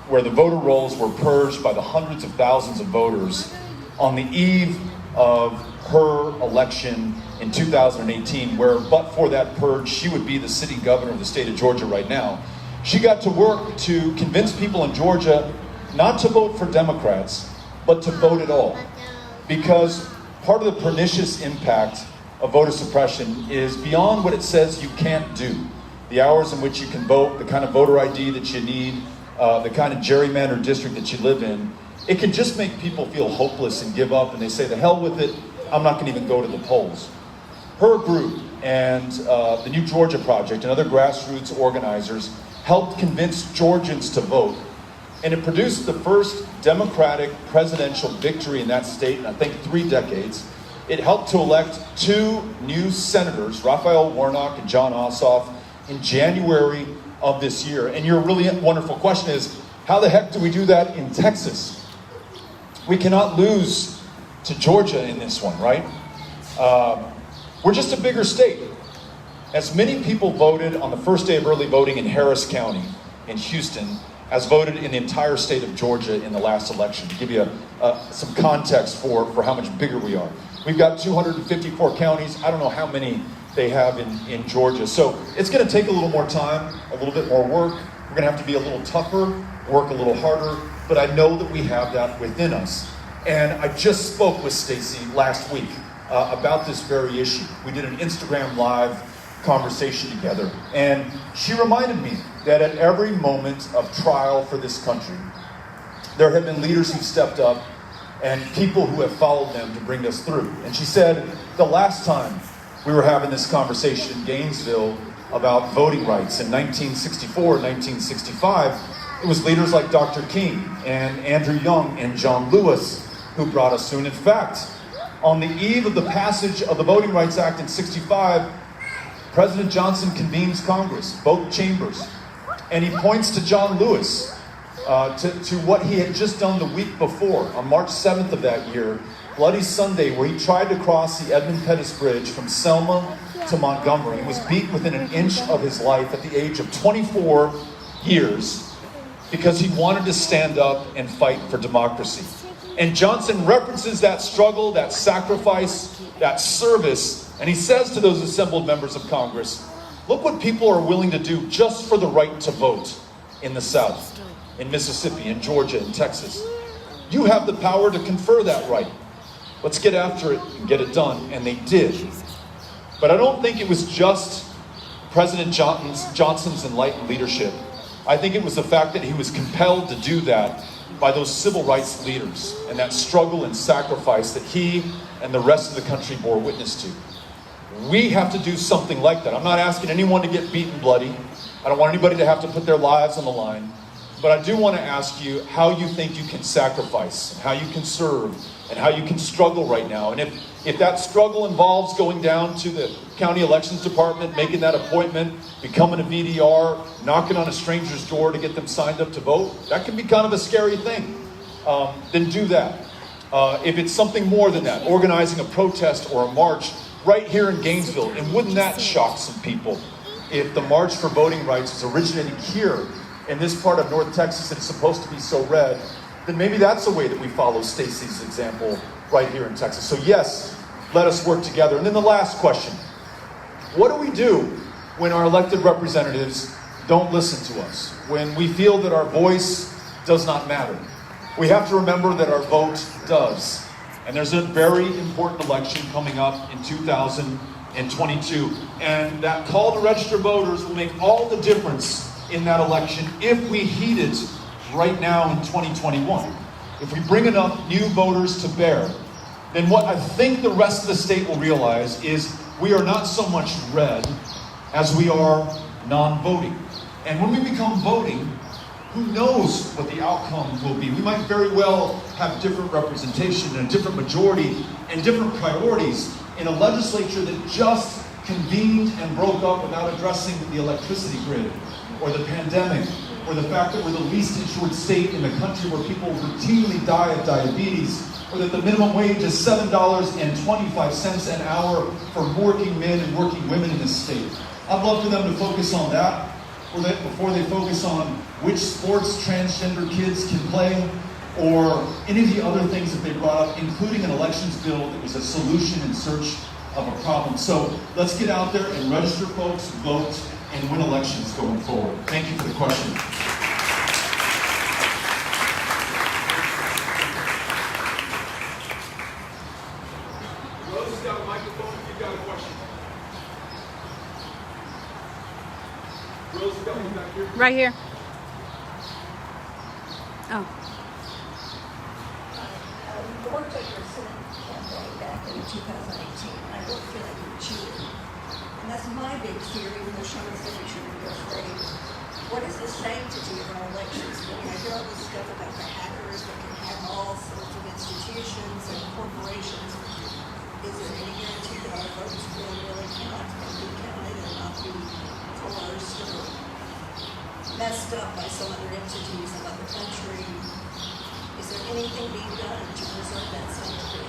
where the voter rolls were purged by the hundreds of thousands of voters on the eve of her election in 2018, where but for that purge, she would be the city governor of the state of Georgia right now. She got to work to convince people in Georgia not to vote for Democrats, but to vote at all. Because part of the pernicious impact of voter suppression is beyond what it says you can't do. The hours in which you can vote, the kind of voter ID that you need, the kind of gerrymandered district that you live in, it can just make people feel hopeless and give up, and they say, the hell with it, I'm not going to even go to the polls. Her group and the New Georgia Project and other grassroots organizers helped convince Georgians to vote, and it produced the first Democratic presidential victory in that state in, I think, 3 decades. It helped to elect 2 new senators, Raphael Warnock and John Ossoff, in January of this year. And your really wonderful question is, how the heck do we do that in Texas? We cannot lose to Georgia in this one, right? We're just a bigger state. As many people voted on the first day of early voting in Harris County in Houston as voted in the entire state of Georgia in the last election, to give you some context for how much bigger we are. We've got 254 counties. I don't know how many they have in Georgia. So it's going to take a little more time, a little bit more work. We're going to have to be a little tougher, work a little harder, but I know that we have that within us. And I just spoke with Stacey last week about this very issue. We did an Instagram Live conversation together, and she reminded me that at every moment of trial for this country, there have been leaders who've stepped up and people who have followed them to bring us through. And she said the last time we were having this conversation in Gainesville about voting rights in 1964, 1965, it was leaders like Dr. King and Andrew Young and John Lewis who brought us through. And in fact, on the eve of the passage of the Voting Rights Act in 65, President Johnson convenes Congress, both chambers, and he points to John Lewis, to what he had just done the week before, on March 7th of that year, Bloody Sunday, where he tried to cross the Edmund Pettus Bridge from Selma to Montgomery. He was beat within an inch of his life at the age of 24 years because he wanted to stand up and fight for democracy. And Johnson references that struggle, that sacrifice, that service, and he says to those assembled members of Congress, look what people are willing to do just for the right to vote in the South, in Mississippi, in Georgia, in Texas. You have the power to confer that right. Let's get after it and get it done. And they did. But I don't think it was just President Johnson's enlightened leadership. I think it was the fact that he was compelled to do that by those civil rights leaders and that struggle and sacrifice that he and the rest of the country bore witness to. We have to do something like that. I'm not asking anyone to get beaten bloody. I don't want anybody to have to put their lives on the line. But I do want to ask you how you think you can sacrifice, and how you can serve, and how you can struggle right now. And if that struggle involves going down to the county elections department, making that appointment, becoming a VDR, knocking on a stranger's door to get them signed up to vote, that can be kind of a scary thing. Then do that. If it's something more than that, organizing a protest or a march right here in Gainesville, and wouldn't that shock some people if the March for Voting Rights is originating here in this part of North Texas that's supposed to be so red, then maybe that's a way that we follow Stacey's example right here in Texas. So yes, let us work together. And then the last question, what do we do when our elected representatives don't listen to us, when we feel that our voice does not matter, we have to remember that our vote does. And there's a very important election coming up in 2022. And that call to register voters will make all the difference in that election if we heed it right now in 2021. If we bring enough new voters to bear, then what I think the rest of the state will realize is we are not so much red as we are non-voting. And when we become voting, who knows what the outcome will be? We might very well have different representation and a different majority and different priorities in a legislature that just convened and broke up without addressing the electricity grid or the pandemic or the fact that we're the least insured state in the country where people routinely die of diabetes, or that the minimum wage is $7.25 an hour for working men and working women in this state. I'd love for them to focus on that before they focus on which sports transgender kids can play or any of the other things that they brought up, including an elections bill that was a solution in search of a problem. So let's get out there and register folks, vote, and win elections going forward. Thank you for the question. Rose has got a microphone if you've got a question. Rose, you got one back here? Right here. Oh. I worked at your Senate campaign back in 2018. I don't feel like you cheated. And that's my big fear, even though Sherman said we shouldn't be afraid. What is the sanctity of our elections? When I hear all this stuff about the hackers that can hack all sorts of institutions and corporations, is there any guarantee that our votes will really count and be counted and not be coerced or messed up by some other entities in other country? Is there anything being done to preserve that sanctity?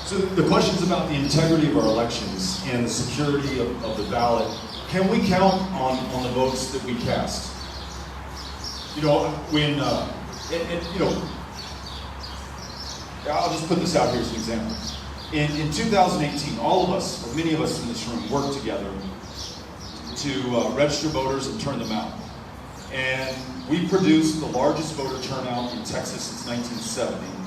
So the question's about the integrity of our elections and the security of the ballot. Can we count on the votes that we cast? You know, when, you know, I'll just put this out here as an example. In 2018, all of us, or many of us in this room, worked together to register voters and turn them out. And we produced the largest voter turnout in Texas since 1970.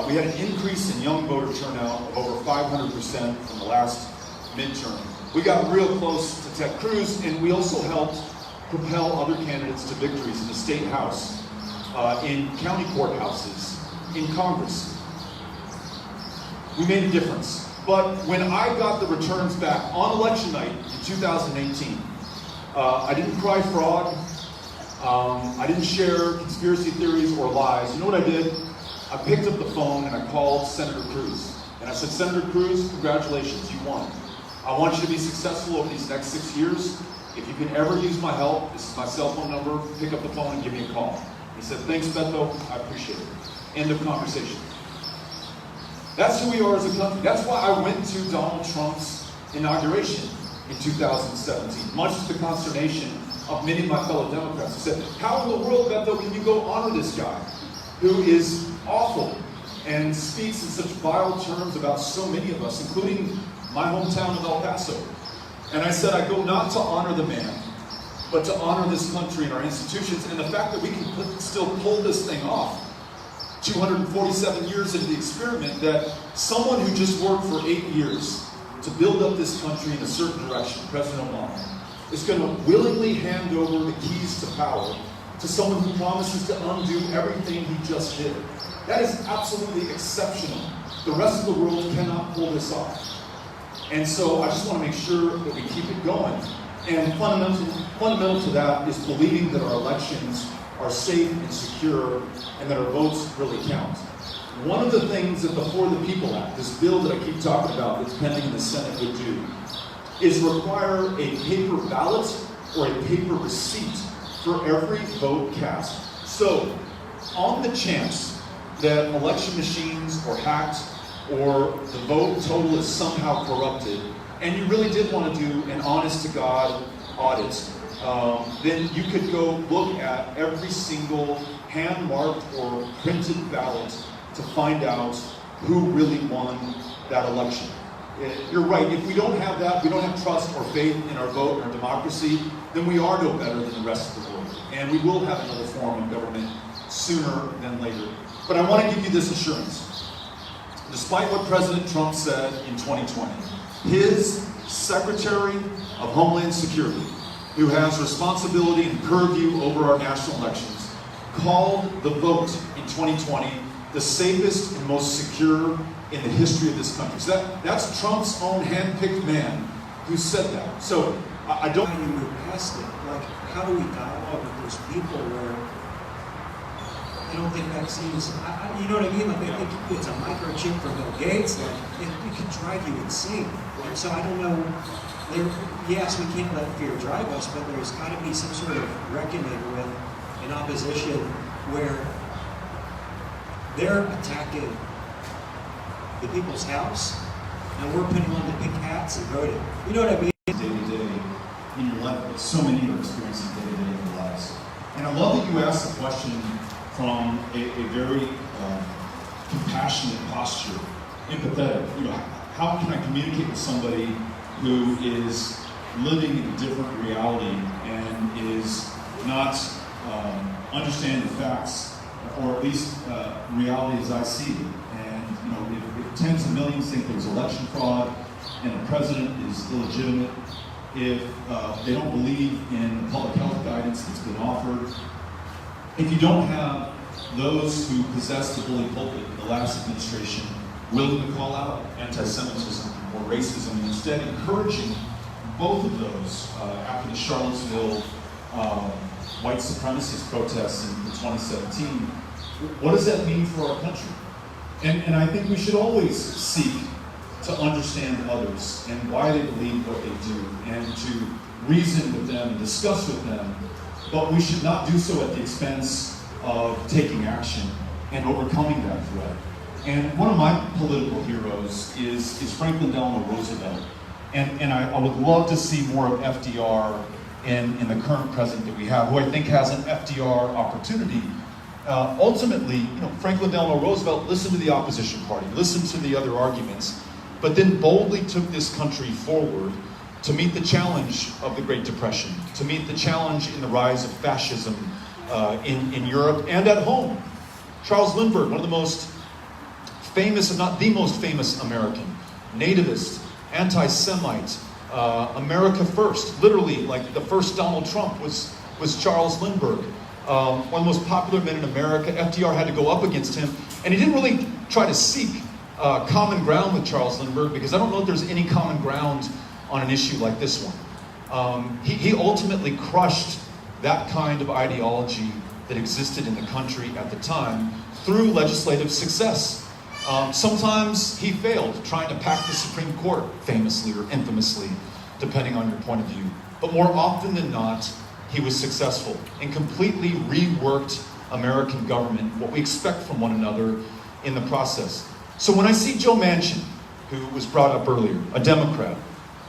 We had an increase in young voter turnout of over 500% from the last midterm. We got real close to Ted Cruz, and we also helped propel other candidates to victories in the state house, in county courthouses, in Congress. We made a difference. But when I got the returns back on election night in 2018, I didn't cry fraud. I didn't share conspiracy theories or lies. You know what I did? I picked up the phone and I called Senator Cruz. And I said, Senator Cruz, congratulations, you won. I want you to be successful over these next 6 years. If you can ever use my help, this is my cell phone number, pick up the phone and give me a call. He said, thanks, Beto, I appreciate it. End of conversation. That's who we are as a country. That's why I went to Donald Trump's inauguration in 2017, much to the consternation of many of my fellow Democrats. I said, how in the world, Beto, can you go honor this guy who is awful and speaks in such vile terms about so many of us, including my hometown of El Paso? And I said, I go not to honor the man, but to honor this country and our institutions, and the fact that we can still pull this thing off. 247 years into the experiment, that someone who just worked for 8 years to build up this country in a certain direction, President Obama, is going to willingly hand over the keys to power to someone who promises to undo everything he just did. That is absolutely exceptional. The rest of the world cannot pull this off. And so I just want to make sure that we keep it going. And fundamental to that is believing that our elections are safe and secure and that our votes really count. One of the things that the For the People Act, this bill that I keep talking about that's pending in the Senate, would do is require a paper ballot or a paper receipt for every vote cast. So, on the chance that election machines are hacked or the vote total is somehow corrupted, and you really did want to do an honest-to-God audit, then you could go look at every single hand-marked or printed ballot to find out who really won that election. You're right. If we don't have that, we don't have trust or faith in our vote and our democracy, then we are no better than the rest of the world. And we will have another form of government sooner than later. But I want to give you this assurance. Despite what President Trump said in 2020, his Secretary of Homeland Security, who has responsibility and purview over our national elections, called the vote in 2020 the safest and most secure in the history of this country. So that's Trump's own hand-picked man who said that. So I don't... How do you move past it? Like, how do we dialogue with those people where they don't think vaccines, you know what I mean? Like, they think it's a microchip for Bill Gates, like, it can drive you insane. And so I don't know, yes, we can't let fear drive us, but there's got to be some sort of reckoning with an opposition where they're attacking the people's house, and we're putting on the big hats and voting. You know what I mean? Day to day in your life, so many are experiencing day to day in their lives. And I love that you asked the question from a very compassionate posture, empathetic. You know, how can I communicate with somebody who is living in a different reality and is not understanding the facts, or at least reality as I see it. And you know, if tens of millions think there's election fraud and the president is illegitimate, if they don't believe in the public health guidance that's been offered, if you don't have those who possess the bully pulpit in the last administration willing to call out anti-Semitism or racism, and instead encouraging both of those after the Charlottesville white supremacist protests in 2017, what does that mean for our country? And I think we should always seek to understand others and why they believe what they do, and to reason with them and discuss with them, but we should not do so at the expense of taking action and overcoming that threat. And one of my political heroes is Franklin Delano Roosevelt. And I would love to see more of FDR in the current president that we have, who I think has an FDR opportunity. Ultimately, you know, Franklin Delano Roosevelt listened to the opposition party, listened to the other arguments, but then boldly took this country forward to meet the challenge of the Great Depression, to meet the challenge in the rise of fascism in Europe and at home. Charles Lindbergh, one of the most famous, if not the most famous American, nativist, anti-Semite, America first. Literally, like the first Donald Trump was Charles Lindbergh. One of the most popular men in America. FDR had to go up against him, and he didn't really try to seek common ground with Charles Lindbergh, because I don't know if there's any common ground on an issue like this one. He ultimately crushed that kind of ideology that existed in the country at the time through legislative success. Sometimes he failed trying to pack the Supreme Court, famously or infamously, depending on your point of view. But more often than not, he was successful and completely reworked American government, what we expect from one another in the process. So when I see Joe Manchin, who was brought up earlier, a Democrat,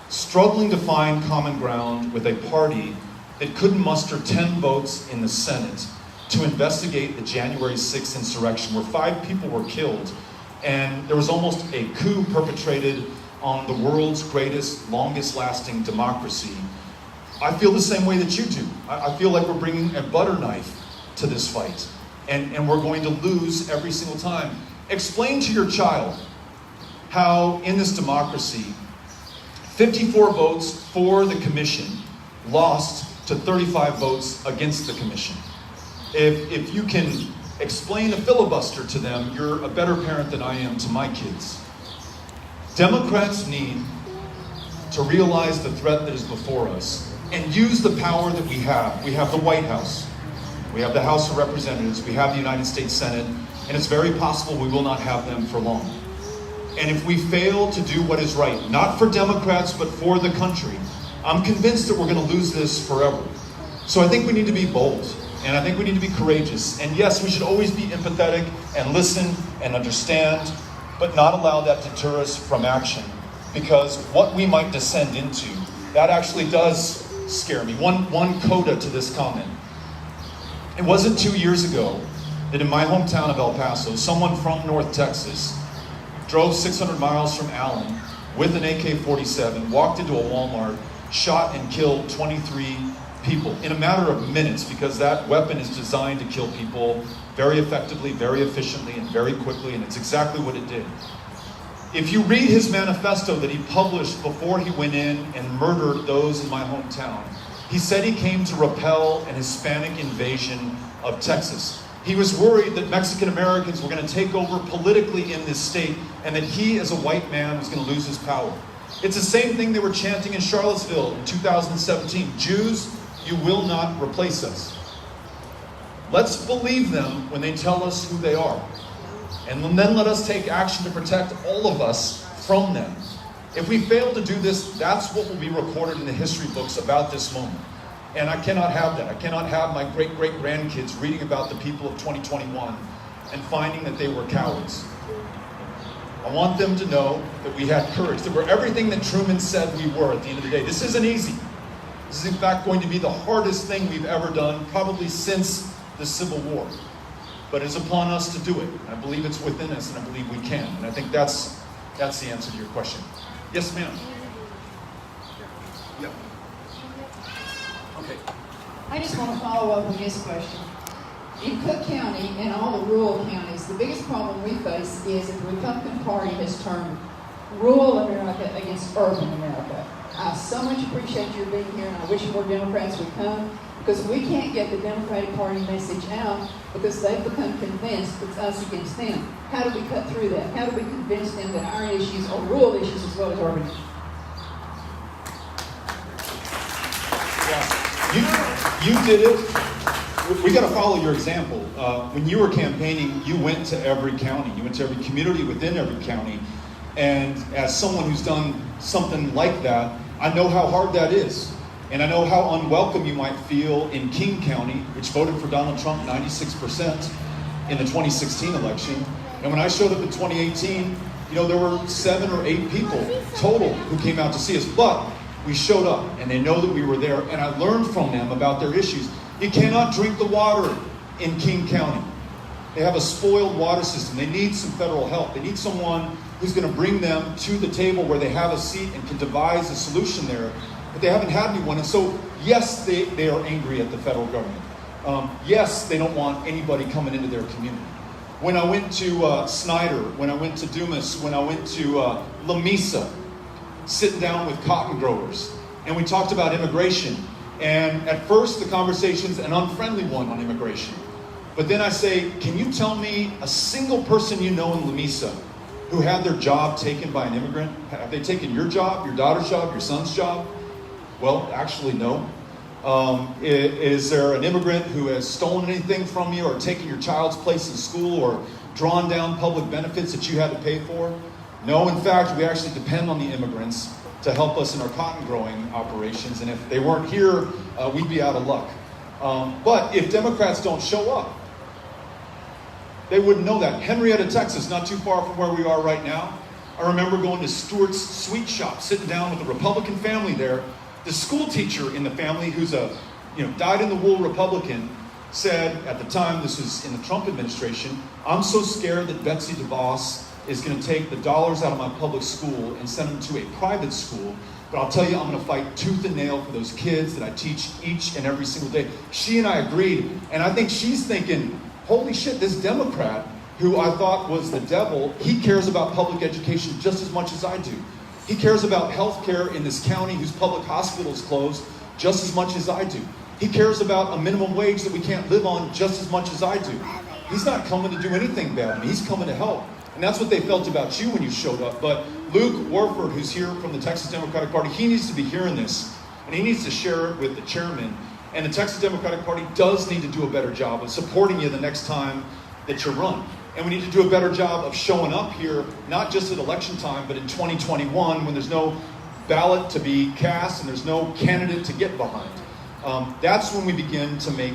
struggling to find common ground with a party that couldn't muster 10 votes in the Senate to investigate the January 6th insurrection, where 5 people were killed, and there was almost a coup perpetrated on the world's greatest, longest-lasting democracy, I feel the same way that you do. I feel like we're bringing a butter knife to this fight, and we're going to lose every single time. Explain to your child how, in this democracy, 54 votes for the commission lost to 35 votes against the commission. If you can explain a filibuster to them, you're a better parent than I am to my kids. Democrats need to realize the threat that is before us and use the power that we have. We have the White House, we have the House of Representatives, we have the United States Senate, and it's very possible we will not have them for long. And if we fail to do what is right, not for Democrats, but for the country, I'm convinced that we're going to lose this forever. So I think we need to be bold, and I think we need to be courageous. And yes, we should always be empathetic and listen and understand, but not allow that to deter us from action. Because what we might descend into, that actually does scare me. One coda to this comment. It wasn't 2 years ago that in my hometown of El Paso, someone from North Texas drove 600 miles from Allen with an AK-47, walked into a Walmart, shot and killed 23 people in a matter of minutes, because that weapon is designed to kill people very effectively, very efficiently, and very quickly, and it's exactly what it did. If you read his manifesto that he published before he went in and murdered those in my hometown, he said he came to repel an Hispanic invasion of Texas. He was worried that Mexican Americans were going to take over politically in this state, and that he, as a white man, was going to lose his power. It's the same thing they were chanting in Charlottesville in 2017. Jews, you will not replace us. Let's believe them when they tell us who they are. And then let us take action to protect all of us from them. If we fail to do this, that's what will be recorded in the history books about this moment. And I cannot have that. I cannot have my great-great-grandkids reading about the people of 2021 and finding that they were cowards. I want them to know that we had courage, that we're everything that Truman said we were at the end of the day. This isn't easy. This is in fact going to be the hardest thing we've ever done, probably since the Civil War. But it's upon us to do it. I believe it's within us, and I believe we can. And I think that's the answer to your question. Yes, ma'am. Yep. Okay. I just want to follow up on this question. In Cook County and all the rural counties, the biggest problem we face is that the Republican Party has turned rural America against urban America. I so much appreciate your being here, and I wish more Democrats would come, because we can't get the Democratic Party message out because they've become convinced it's us against them. How do we cut through that? How do we convince them that our issues are rural issues as well as urban issues? Yeah. You did it. We got to follow your example. When you were campaigning, you went to every county. You went to every community within every county. And as someone who's done something like that, I know how hard that is. And I know how unwelcome you might feel in King County, which voted for Donald Trump 96% in the 2016 election. And when I showed up in 2018, there were 7 or 8 people total who came out to see us. But we showed up, and they know that we were there, and I learned from them about their issues. You cannot drink the water in King County. They have a spoiled water system. They need some federal help. They need someone who's going to bring them to the table where they have a seat and can devise a solution there. But they haven't had anyone. And so, yes, they are angry at the federal government. Yes, they don't want anybody coming into their community. When I went to Snyder, when I went to Dumas, when I went to Lamesa, sitting down with cotton growers, and we talked about immigration. And at first, the conversation's an unfriendly one on immigration. But then I say, can you tell me a single person you know in Lamesa who had their job taken by an immigrant? Have they taken your job, your daughter's job, your son's job? Well, actually, no. Is there an immigrant who has stolen anything from you, or taken your child's place in school, or drawn down public benefits that you had to pay for? No, in fact, we actually depend on the immigrants to help us in our cotton growing operations, and if they weren't here, we'd be out of luck. But if Democrats don't show up, they wouldn't know that. Henrietta, Texas, not too far from where we are right now. I remember going to Stewart's Sweet Shop, sitting down with a Republican family there. The school teacher in the family, who's a dyed-in-the-wool Republican, said at the time, this was in the Trump administration, I'm so scared that Betsy DeVos is going to take the dollars out of my public school and send them to a private school. But I'll tell you, I'm going to fight tooth and nail for those kids that I teach each and every single day. She and I agreed, and I think she's thinking, holy shit, this Democrat, who I thought was the devil, he cares about public education just as much as I do. He cares about health care in this county whose public hospitals closed just as much as I do. He cares about a minimum wage that we can't live on just as much as I do. He's not coming to do anything bad to me. He's coming to help. And that's what they felt about you when you showed up. But Luke Warford, who's here from the Texas Democratic Party, he needs to be hearing this. And he needs to share it with the chairman. And the Texas Democratic Party does need to do a better job of supporting you the next time that you run. And we need to do a better job of showing up here, not just at election time, but in 2021 when there's no ballot to be cast and there's no candidate to get behind. That's when we begin to make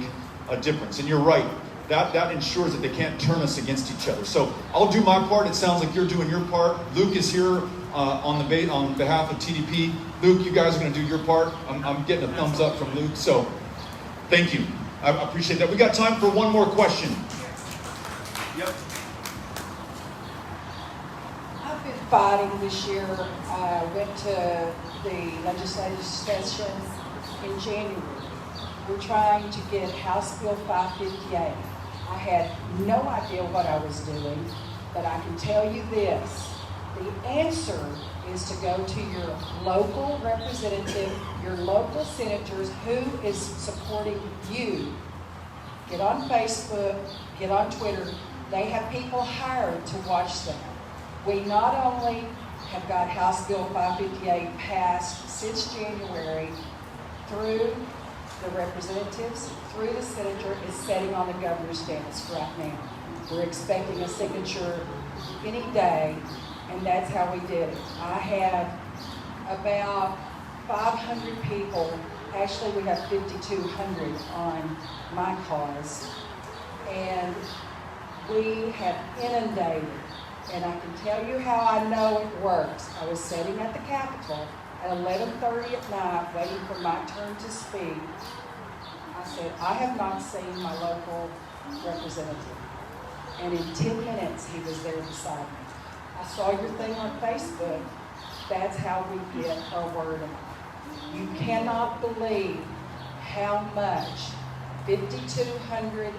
a difference. And you're right. That ensures that they can't turn us against each other. So I'll do my part. It sounds like you're doing your part. Luke is here on behalf of TDP. Luke, you guys are going to do your part. I'm getting a thumbs up from Luke. So thank you. I appreciate that. We got time for one more question. Yep. I've been fighting this year. I went to the legislative session in January. We're trying to get House Bill 558. I had no idea what I was doing, but I can tell you this. The answer is to go to your local representative, your local senators, who is supporting you. Get on Facebook, get on Twitter. They have people hired to watch them. We not only have got House Bill 558 passed since January through the representatives, through the senator, is sitting on the governor's desk right now. We're expecting a signature any day, and that's how we did it. I had about 500 people, actually we have 5,200 on my cause, and we have inundated, and I can tell you how I know it works. I was sitting at the Capitol at 11:30 at night waiting for my turn to speak. I said, I have not seen my local representative. And in 10 minutes, he was there beside me. I saw your thing on Facebook. That's how we get our word out. You cannot believe how much 5,200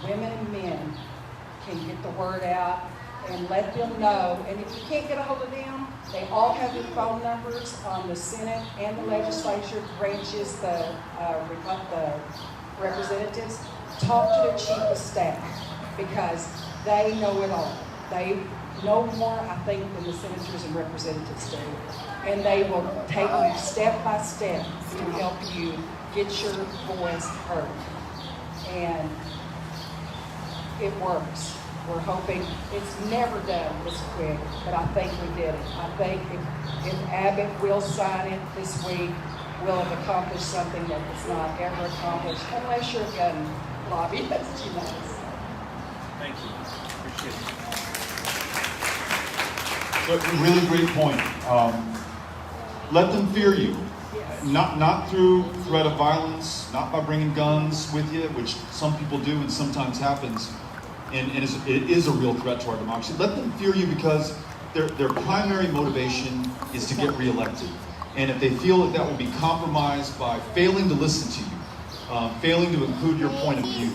women and men can get the word out and let them know. And if you can't get a hold of them, they all have their phone numbers on the Senate and the legislature branches, the representatives. Talk to their chief of staff because they know it all. They know more, I think, than the senators and representatives do. And they will take you step by step to help you get your voice heard. And it works. We're hoping it's never done this quick, but I think we did it. I think if Abbott will sign it this week, we'll have accomplished something that was not ever accomplished, unless you're a gun lobbyist, you know. Thank you. Appreciate it. But a really great point. Let them fear you. Not through threat of violence, not by bringing guns with you, which some people do and sometimes happens. And it is a real threat to our democracy. Let them fear you because their primary motivation is to get reelected. And if they feel that will be compromised by failing to listen to you, failing to include your point of view,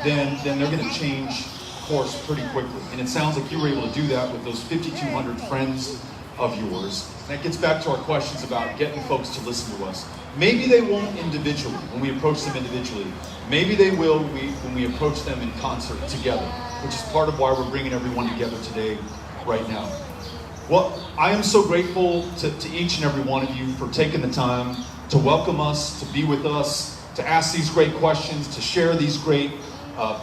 then they're going to change course pretty quickly. And it sounds like you were able to do that with those 5,200 friends of yours. And that gets back to our questions about getting folks to listen to us. Maybe they won't individually, when we approach them individually. Maybe they will when we approach them in concert together, which is part of why we're bringing everyone together today, right now. Well, I am so grateful to each and every one of you for taking the time to welcome us, to be with us, to ask these great questions, to share these great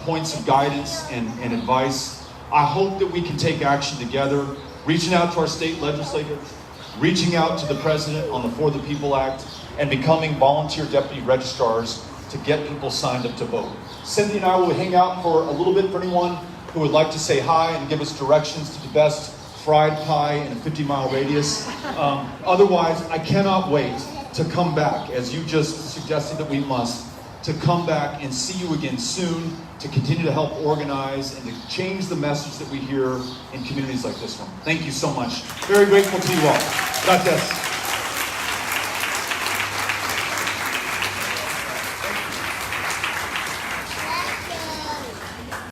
points of guidance and advice. I hope that we can take action together, reaching out to our state legislators, reaching out to the president on the For the People Act, and becoming volunteer deputy registrars to get people signed up to vote. Cindy and I will hang out for a little bit for anyone who would like to say hi and give us directions to the best fried pie in a 50-mile radius. Otherwise, I cannot wait to come back, as you just suggested that we must, to come back and see you again soon, to continue to help organize and to change the message that we hear in communities like this one. Thank you so much. Very grateful to you all. Gracias.